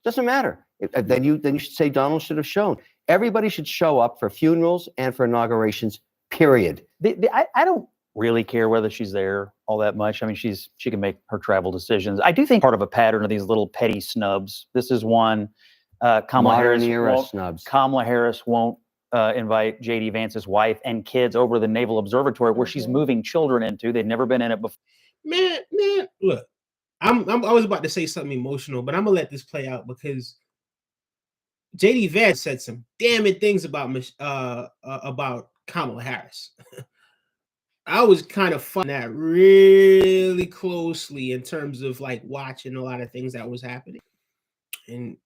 Speaker 13: Doesn't matter. Then you should say Donald should have shown. Everybody should show up for funerals and for inaugurations, period.
Speaker 14: I don't really care whether she's there all that much. I mean, she can make her travel decisions. I do think part of a pattern of these little petty snubs. This is one. Kamala Harris won't invite J.D. Vance's wife and kids over to the Naval Observatory where she's moving children into. They've never been in it before.
Speaker 1: Man, look, I was about to say something emotional, but I'm gonna let this play out because J.D. Vance said some damning things about Kamala Harris. I was kind of following that really closely in terms of like watching a lot of things that was happening, and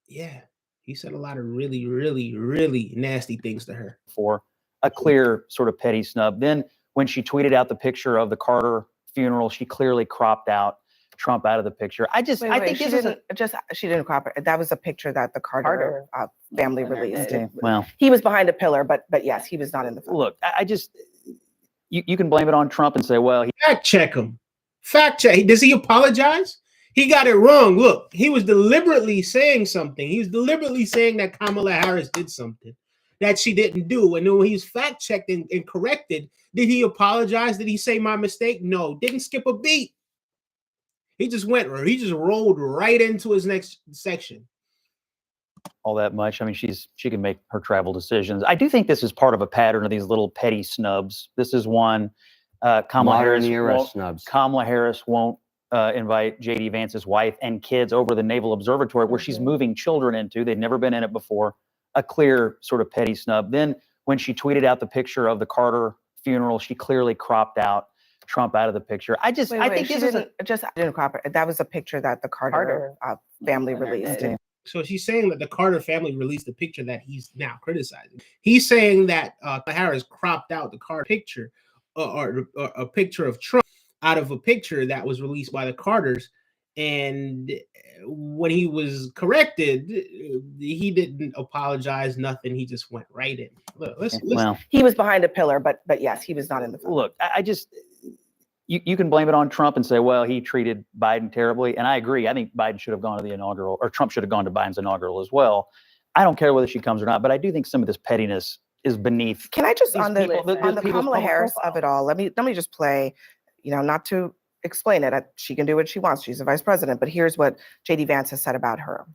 Speaker 1: yeah, he said a lot of really, really, really nasty things to her.
Speaker 14: For a clear sort of petty snub. Then when she tweeted out the picture of the Carter funeral, she clearly cropped out Trump out of the picture. I think
Speaker 12: she didn't crop it. That was a picture that the Carter family released.
Speaker 14: Okay, well,
Speaker 12: he was behind a pillar, but yes, he was not in the photo.
Speaker 14: Look, you can blame it on Trump and say, well,
Speaker 1: fact check him. Fact check. Does he apologize? He got it wrong. Look, he was deliberately saying something. He was deliberately saying that Kamala Harris did something. that she didn't do. And then when he was fact checked and corrected, did he apologize? Did he say my mistake? No, didn't skip a beat. He just rolled right into his next section.
Speaker 14: All that much. I mean, she can make her travel decisions. I do think this is part of a pattern of these little petty snubs. This is one. Kamala Harris won't invite J.D. Vance's wife and kids over to the Naval Observatory, where she's moving children into. They've never been in it before. A clear sort of petty snub. Then when she tweeted out the picture of the Carter funeral, she clearly cropped out Trump out of the picture. I think this is
Speaker 12: didn't crop it. That was a picture that the Carter family released.
Speaker 1: So she's saying that the Carter family released the picture that he's now criticizing. He's saying that Harris cropped out the Carter picture or a picture of Trump out of a picture that was released by the Carters. And when he was corrected, he didn't apologize, nothing. He just went right in. Look, listen.
Speaker 12: Well, he was behind a pillar, but yes, he was not in the film.
Speaker 14: Look, you can blame it on Trump and say, well, he treated Biden terribly. And I agree. I think Biden should have gone to the inaugural, or Trump should have gone to Biden's inaugural as well. I don't care whether she comes or not, but I do think some of this pettiness is beneath.
Speaker 12: Can I just, on the Kamala Harris of it all, let me just play, not to explain it. She can do what she wants. She's the vice president. But here's what J.D. Vance has said about her.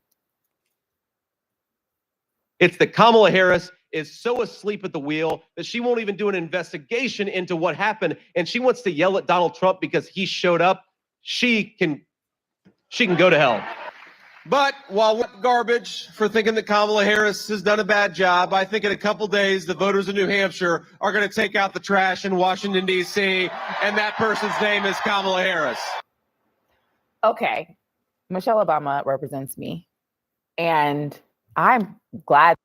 Speaker 15: It's that Kamala Harris is so asleep at the wheel that she won't even do an investigation into what happened. And she wants to yell at Donald Trump because he showed up. She can go to hell. But while we're garbage for thinking that Kamala Harris has done a bad job, I think in a couple days, the voters in New Hampshire are going to take out the trash in Washington, D.C., and that person's name is Kamala Harris.
Speaker 16: Okay. Michelle Obama represents me, and I'm glad.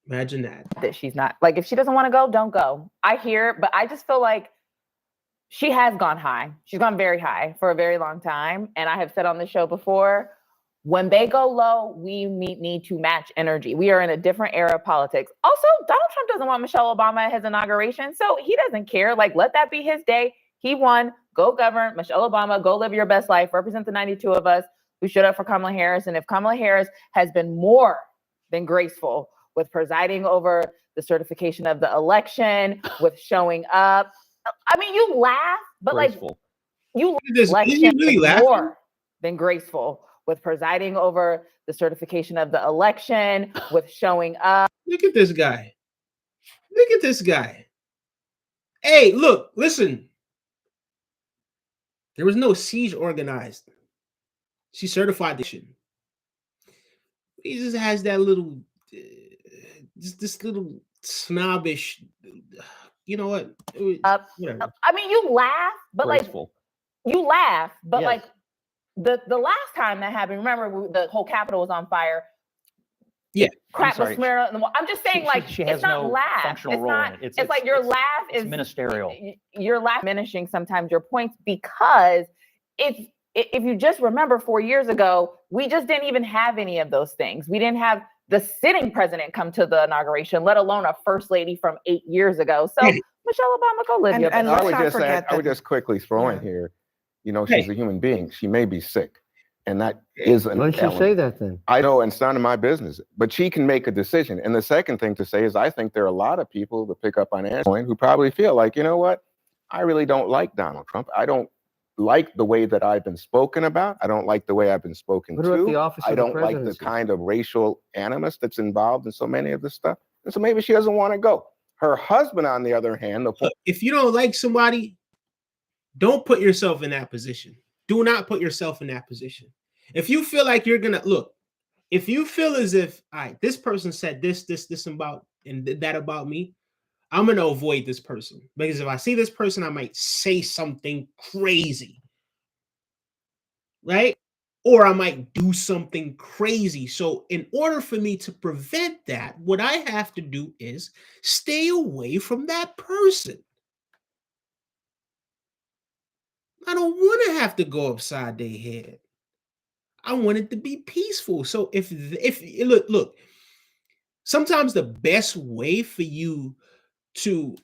Speaker 1: Imagine
Speaker 16: that she's not, like, if she doesn't want to go, don't go. I hear, but I just feel like she has gone high. She's gone very high for a very long time. And I have said on the show before, when they go low, we need to match energy. We are in a different era of politics. Also, Donald Trump doesn't want Michelle Obama at his inauguration, so he doesn't care. Like, let that be his day. He won. Go govern. Michelle Obama, go live your best life. Represent the 92 of us who showed up for Kamala Harris. And if Kamala Harris has been more than graceful with presiding over the certification of the election, with showing up. I mean, you laugh, but
Speaker 14: graceful.
Speaker 16: You
Speaker 1: election really
Speaker 16: more than graceful with presiding over the certification of the election, with showing up.
Speaker 1: Look at this guy. Look at this guy. Hey, look, listen. There was no siege organized. She certified this shit. He just has that little... this little snobbish, you know what?
Speaker 16: I mean, you laugh, but
Speaker 14: graceful.
Speaker 16: Like, you laugh, but yes. Like the last time that happened, remember the whole Capitol was on fire.
Speaker 1: Yeah,
Speaker 16: crap was smearing on the wall. I'm just saying, like,
Speaker 14: she has
Speaker 16: it's not
Speaker 14: no
Speaker 16: laugh.
Speaker 14: functional
Speaker 16: It's
Speaker 14: role
Speaker 16: not.
Speaker 14: in it.
Speaker 16: It's like your laugh is
Speaker 14: ministerial.
Speaker 16: Your laugh diminishing sometimes your points, because if you just remember 4 years ago, we just didn't even have any of those things. We didn't have the sitting president come to the inauguration, let alone a first lady from 8 years ago. So Michelle Obama, go live your best life.
Speaker 17: I would just quickly throw in here, she's a human being. She may be sick. And that is an
Speaker 13: element. Why don't you say that then?
Speaker 17: I know, and it's none of my business, but she can make a decision. And the second thing to say is I think there are a lot of people, to pick up on Anne's point, who probably feel like, you know what? I really don't like Donald Trump. I don't like the way that I've been spoken about. I don't like the way I've been spoken to. I don't like the kind of racial animus that's involved in so many of this stuff. And so maybe she doesn't want to go. Her husband, on the other hand,
Speaker 1: if you don't like somebody, don't put yourself in that position. Do not put yourself in that position. If you feel like you're gonna if you feel as if, all right, this person said this about and that about me, I'm going to avoid this person, because if I see this person, I might say something crazy, right? Or I might do something crazy. So in order for me to prevent that, what I have to do is stay away from that person. I don't want to have to go upside their head. I want it to be peaceful. So if look, sometimes the best way for you to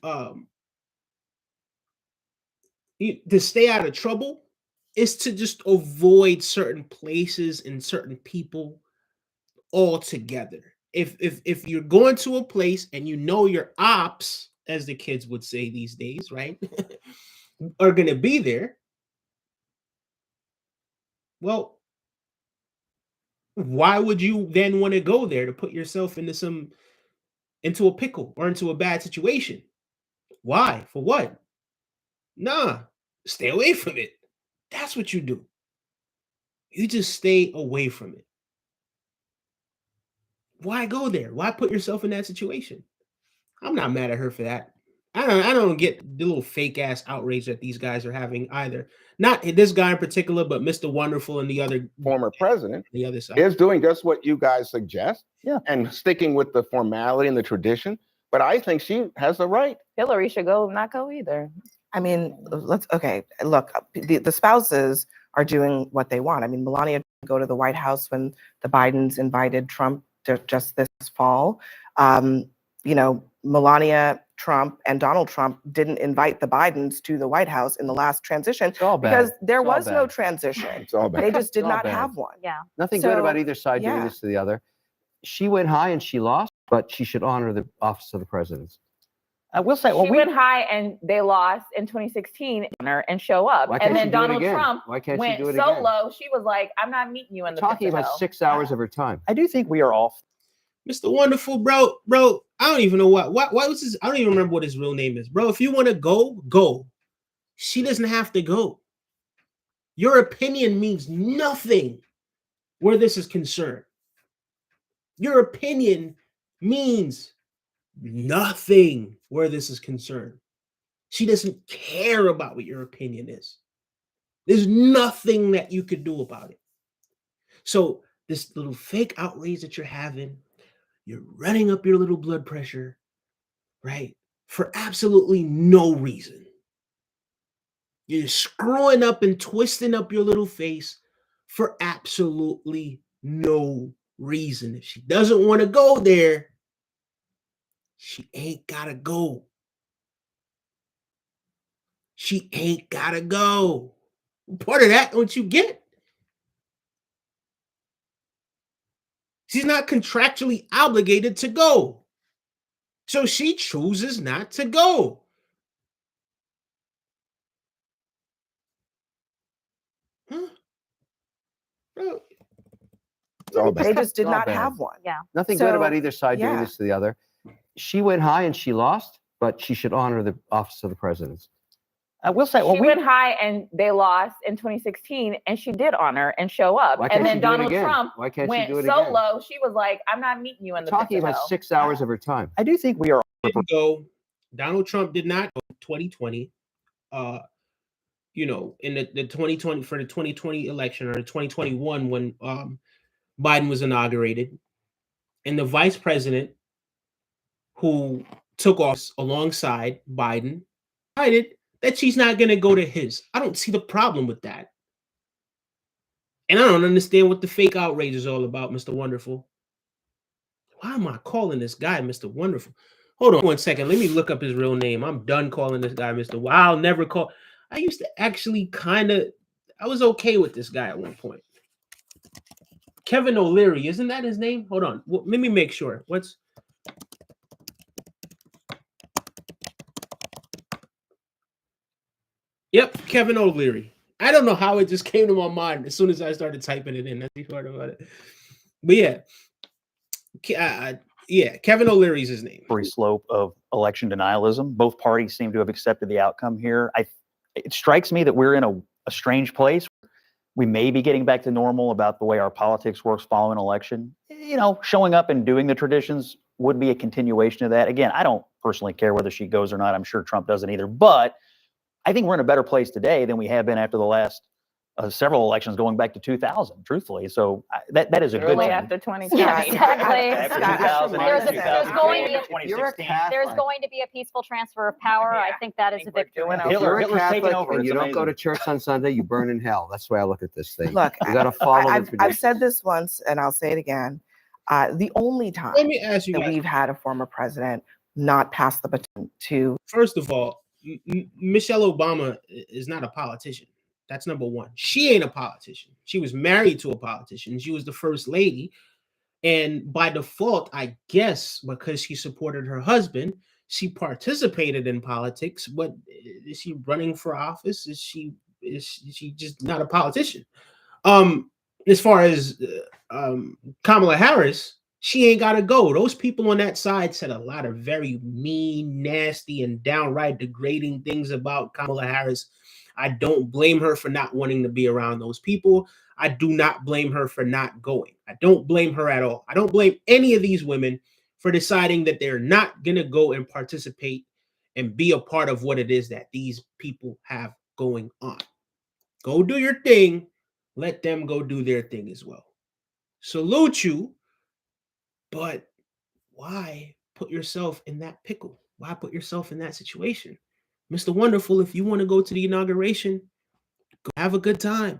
Speaker 1: stay out of trouble is to just avoid certain places and certain people altogether. if you're going to a place and you know your ops, as the kids would say these days, right, are going to be there, well, why would you then want to go there to put yourself into a pickle or into a bad situation? Why? For what? Nah, stay away from it. That's what you do. You just stay away from it. Why go there? Why put yourself in that situation? I'm not mad at her for that. I don't get the little fake ass outrage that these guys are having either. Not this guy in particular, but Mr. Wonderful and the other
Speaker 17: former president
Speaker 1: the other side
Speaker 17: is doing just what you guys suggest,
Speaker 14: yeah,
Speaker 17: and sticking with the formality and the tradition. But I think she has the right.
Speaker 16: Hillary should go, not go either.
Speaker 12: I mean, okay, look, the spouses are doing what they want. I mean, Melania go to the White House when the Bidens invited Trump just this fall. You know, Melania Trump and Donald Trump didn't invite the Bidens to the White House in the last transition because there was no transition.
Speaker 17: It's all bad.
Speaker 12: They just did
Speaker 13: It's all
Speaker 12: not
Speaker 13: bad.
Speaker 12: have one.
Speaker 16: Yeah.
Speaker 13: Nothing good about
Speaker 12: So,
Speaker 13: either side doing
Speaker 12: yeah.
Speaker 13: this to the other. She went high and she lost, but she should honor the office of the president.
Speaker 14: I will say, well,
Speaker 16: She went high and they lost in 2016 and show up.
Speaker 13: Why can't
Speaker 16: And then
Speaker 13: she do it
Speaker 16: Donald
Speaker 13: again?
Speaker 16: Trump
Speaker 13: Why can't she
Speaker 16: went
Speaker 13: do it
Speaker 16: so
Speaker 13: again?
Speaker 16: low, she was like, I'm not meeting you in the
Speaker 13: Talking
Speaker 16: pit to
Speaker 13: about
Speaker 16: hell.
Speaker 13: 6 hours of her time.
Speaker 14: I do think we are all.
Speaker 1: Mr. Wonderful, bro, I don't even know what was his, I don't even remember what his real name is. Bro, if you want to go. She doesn't have to go. Your opinion means nothing where this is concerned. Your opinion means nothing where this is concerned. She doesn't care about what your opinion is. There's nothing that you could do about it. So this little fake outrage that you're having, you're running up your little blood pressure, right? For absolutely no reason. You're screwing up and twisting up your little face for absolutely no reason. If she doesn't want to go there, she ain't gotta go. She ain't gotta go. Part of that, don't you get? She's not contractually obligated to go. So she chooses not to go. Huh? Bro,
Speaker 12: They just did
Speaker 13: It's all
Speaker 12: not
Speaker 13: bad.
Speaker 12: have one.
Speaker 16: Yeah.
Speaker 13: Nothing good about
Speaker 12: So,
Speaker 13: either side doing
Speaker 12: yeah.
Speaker 13: this to the other. She went high and she lost, but she should honor the office of the president.
Speaker 14: I will say, well,
Speaker 16: She went high and they lost in 2016 and she did honor and show up.
Speaker 13: Why can't
Speaker 16: And
Speaker 13: she
Speaker 16: then
Speaker 13: do it
Speaker 16: Donald
Speaker 13: again?
Speaker 16: Trump
Speaker 13: Why can't she
Speaker 16: went
Speaker 13: do it
Speaker 16: so
Speaker 13: again?
Speaker 16: low, she was like, I'm not meeting you in the pit
Speaker 13: Talking
Speaker 16: to
Speaker 13: about
Speaker 16: hell.
Speaker 13: 6 hours of her time.
Speaker 14: I do think we are.
Speaker 1: Didn't go. Donald Trump did not go 2020. You know, in the 2020 for the 2020 election or the 2021 when Biden was inaugurated, and the vice president who took office alongside Biden decided that she's not going to go to his. I don't see the problem with that. And I don't understand what the fake outrage is all about, Mr. Wonderful. Why am I calling this guy Mr. Wonderful? Hold on 1 second. Let me look up his real name. I'm done calling this guy Mr. I'll never call. I used to actually I was okay with this guy at one point. Kevin O'Leary, isn't that his name? Hold on. Well, let me make sure. Yep, Kevin O'Leary. I don't know how it just came to my mind as soon as I started typing it in. That's the part about it. But yeah, Kevin O'Leary's his name.
Speaker 14: Slippery slope of election denialism. Both parties seem to have accepted the outcome here. It strikes me that we're in a strange place. We may be getting back to normal about the way our politics works following an election. You know, showing up and doing the traditions would be a continuation of that. Again, I don't personally care whether she goes or not. I'm sure Trump doesn't either. But I think we're in a better place today than we have been after the last several elections going back to 2000, truthfully. So that is a good
Speaker 16: Early
Speaker 14: thing.
Speaker 16: after 2020.
Speaker 18: Yeah, exactly.
Speaker 14: After 2000,
Speaker 18: There's going
Speaker 14: to
Speaker 18: to be a peaceful transfer of power. I think that is a victory.
Speaker 13: If you're a
Speaker 14: Hitler's taking
Speaker 13: Catholic
Speaker 14: over.
Speaker 13: and
Speaker 14: It's
Speaker 13: you don't go
Speaker 14: amazing.
Speaker 13: to church on Sunday, you burn in hell. That's the way I look at this thing.
Speaker 12: Look,
Speaker 13: you got to follow the
Speaker 12: I've
Speaker 13: tradition.
Speaker 12: said this once and I'll say it again. The only time
Speaker 1: Let me ask you
Speaker 12: that
Speaker 1: guys.
Speaker 12: we've had a former president not pass the baton to.
Speaker 1: First of all, Michelle Obama is not a politician. That's number one. She ain't a politician. She was married to a politician. She was the first lady. And by default, I guess because she supported her husband, she participated in politics. But is she running for office? Is she just not a politician? As far as Kamala Harris, she ain't got to go. Those people on that side said a lot of very mean, nasty, and downright degrading things about Kamala Harris. I don't blame her for not wanting to be around those people. I do not blame her for not going. I don't blame her at all. I don't blame any of these women for deciding that they're not going to go and participate and be a part of what it is that these people have going on. Go do your thing. Let them go do their thing as well. Salute you, but why put yourself in that pickle? Why put yourself in that situation? Mr. Wonderful, if you want to go to the inauguration, go have a good time.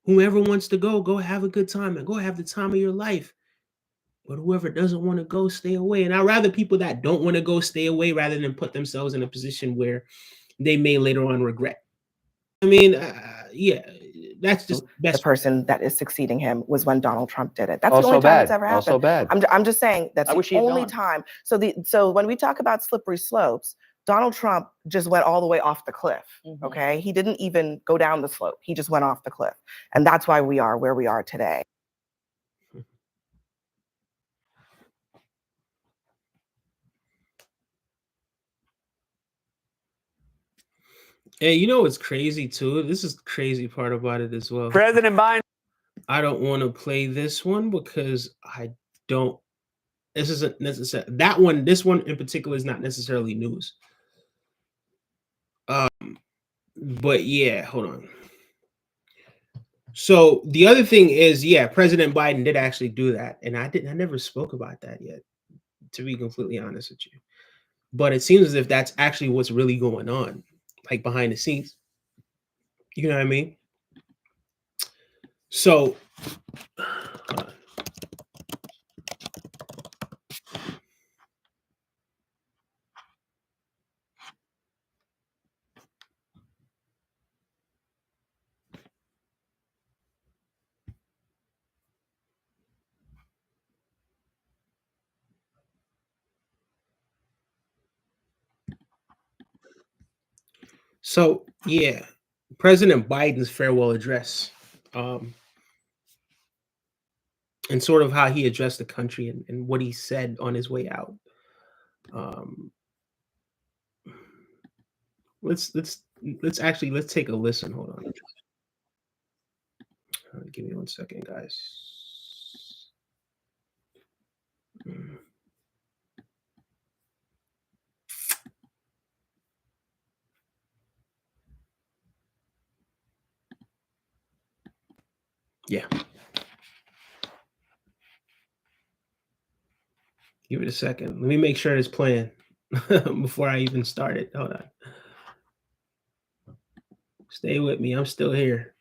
Speaker 1: Whoever wants to go have a good time and go have the time of your life. But whoever doesn't want to go, stay away. And I'd rather people that don't want to go stay away rather than put themselves in a position where they may later on regret. I mean, yeah, that's just
Speaker 12: the person that is succeeding him was when Donald Trump did it. That's
Speaker 13: Also
Speaker 12: the only time
Speaker 13: bad.
Speaker 12: it's ever happened.
Speaker 13: Also bad.
Speaker 12: I'm just saying that's
Speaker 13: I wish he
Speaker 12: the
Speaker 13: had
Speaker 12: only
Speaker 13: gone.
Speaker 12: time. So when we talk about slippery slopes, Donald Trump just went all the way off the cliff. Okay, he didn't even go down the slope. He just went off the cliff, and that's why we are where we are today.
Speaker 1: Hey, you know what's crazy too? This is the crazy part about it as well.
Speaker 5: President Biden.
Speaker 1: I don't want to play this one because I don't. This isn't necessary. That one, this one in particular, is not necessarily news. But yeah, hold on. So the other thing is, yeah, President Biden did actually do that, and I never spoke about that yet, to be completely honest with you. But it seems as if that's actually what's really going on, like behind the scenes. You know what I mean? So, yeah, President Biden's farewell address, and sort of how he addressed the country and what he said on his way out. Let's take a listen. Hold on. Give me 1 second, guys. Yeah. Give it a second. Let me make sure it's playing before I even start it. Hold on. Stay with me. I'm still here.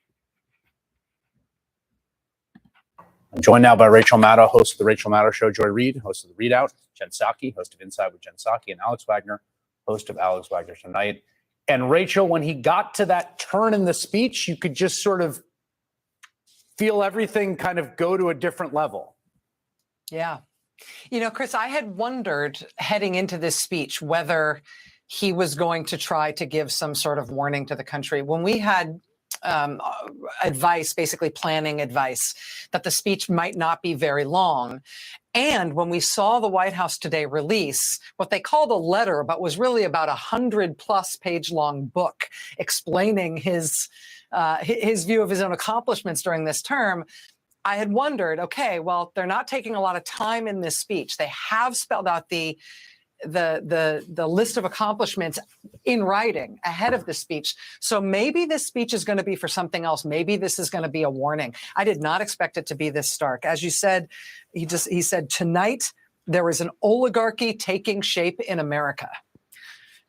Speaker 19: I'm joined now by Rachel Maddow, host of The Rachel Maddow Show, Joy Reid, host of The Readout, Jen Psaki, host of Inside with Jen Psaki, and Alex Wagner, host of Alex Wagner Tonight. And Rachel, when he got to that turn in the speech, you could just sort of feel everything kind of go to a different level.
Speaker 20: Yeah. You know, Chris, I had wondered heading into this speech whether he was going to try to give some sort of warning to the country. When we had advice, basically planning advice, that the speech might not be very long. And when we saw the White House today release what they called a letter, but was really about 100+ page long book explaining his view of his own accomplishments during this term, I had wondered, okay, well, they're not taking a lot of time in this speech. They have spelled out the list of accomplishments in writing ahead of the speech. So maybe this speech is going to be for something else. Maybe this is going to be a warning. I did not expect it to be this stark. As you said, he said, tonight there is an oligarchy taking shape in America.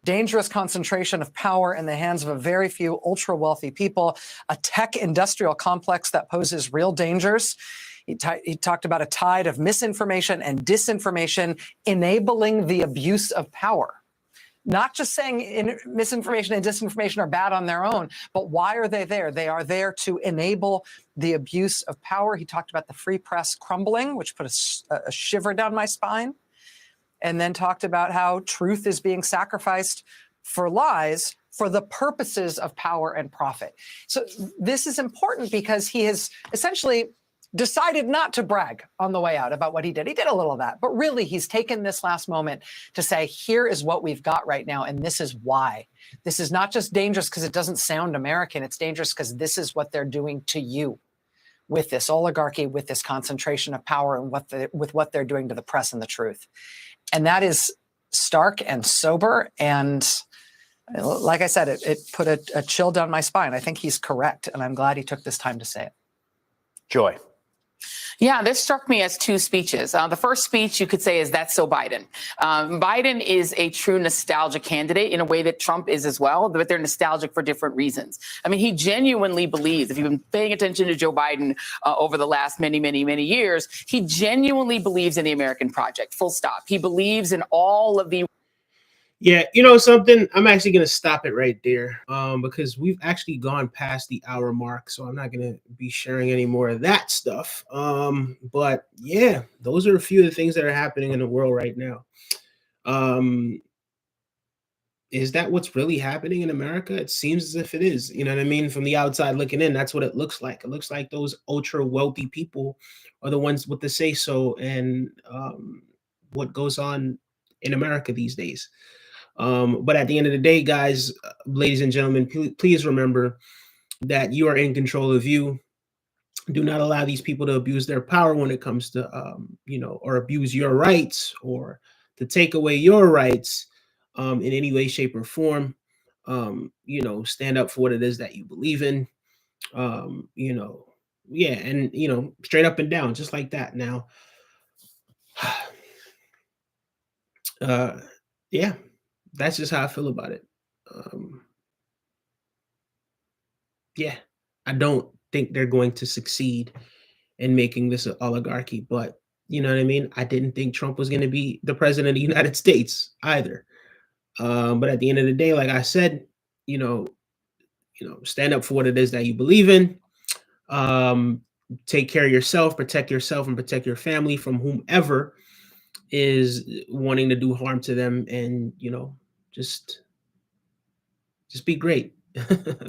Speaker 20: Dangerous concentration of power in the hands of a very few ultra-wealthy people, a tech industrial complex that poses real dangers. He talked about a tide of misinformation and disinformation enabling the abuse of power. not just saying misinformation and disinformation are bad on their own, but why are they there? They are there to enable the abuse of power. He talked about the free press crumbling, which put a shiver down my spine, and then talked about how truth is being sacrificed for lies for the purposes of power and profit. So this is important because he has essentially decided not to brag on the way out about what he did. He did a little of that, but really he's taken this last moment to say, here is what we've got right now, and this is why. This is not just dangerous because it doesn't sound American. It's dangerous because this is what they're doing to you with this oligarchy, with this concentration of power, and with what they're doing to the press and the truth. And that is stark and sober. And like I said, it put a chill down my spine. I think he's correct, and I'm glad he took this time to say it.
Speaker 19: Joy.
Speaker 16: Yeah, this struck me as two speeches. The first speech you could say is that's so Biden. Biden is a true nostalgia candidate in a way that Trump is as well, but they're nostalgic for different reasons. I mean, he genuinely believes, if you've been paying attention to Joe Biden over the last many, many, many years, he genuinely believes in the American project, full stop. He believes in all of the
Speaker 1: Yeah, you know something? I'm actually going to stop it right there because we've actually gone past the hour mark, so I'm not going to be sharing any more of that stuff. But yeah, those are a few of the things that are happening in the world right now. Is that what's really happening in America? It seems as if it is. You know what I mean? From the outside looking in, that's what it looks like. It looks like those ultra wealthy people are the ones with the say so and what goes on in America these days. But at the end of the day, guys, ladies and gentlemen, please remember that you are in control of you. Do not allow these people to abuse their power when it comes to, or abuse your rights or to take away your rights in any way, shape, or form. Stand up for what it is that you believe in. Yeah, and straight up and down, just like that. Now, yeah. That's just how I feel about it. Yeah, I don't think they're going to succeed in making this an oligarchy, but you know what I mean? I didn't think Trump was going to be the president of the United States either. But at the end of the day, like I said, stand up for what it is that you believe in. Take care of yourself, and protect your family from whomever is wanting to do harm to them, and just be great.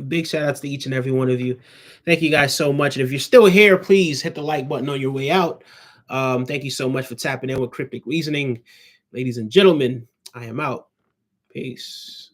Speaker 1: Big shout outs to each and every one of you. Thank you guys so much. And if you're still here, please hit the like button on your way out. Thank you so much for tapping in with Cryptic Reasoning. Ladies and gentlemen, I am out. Peace.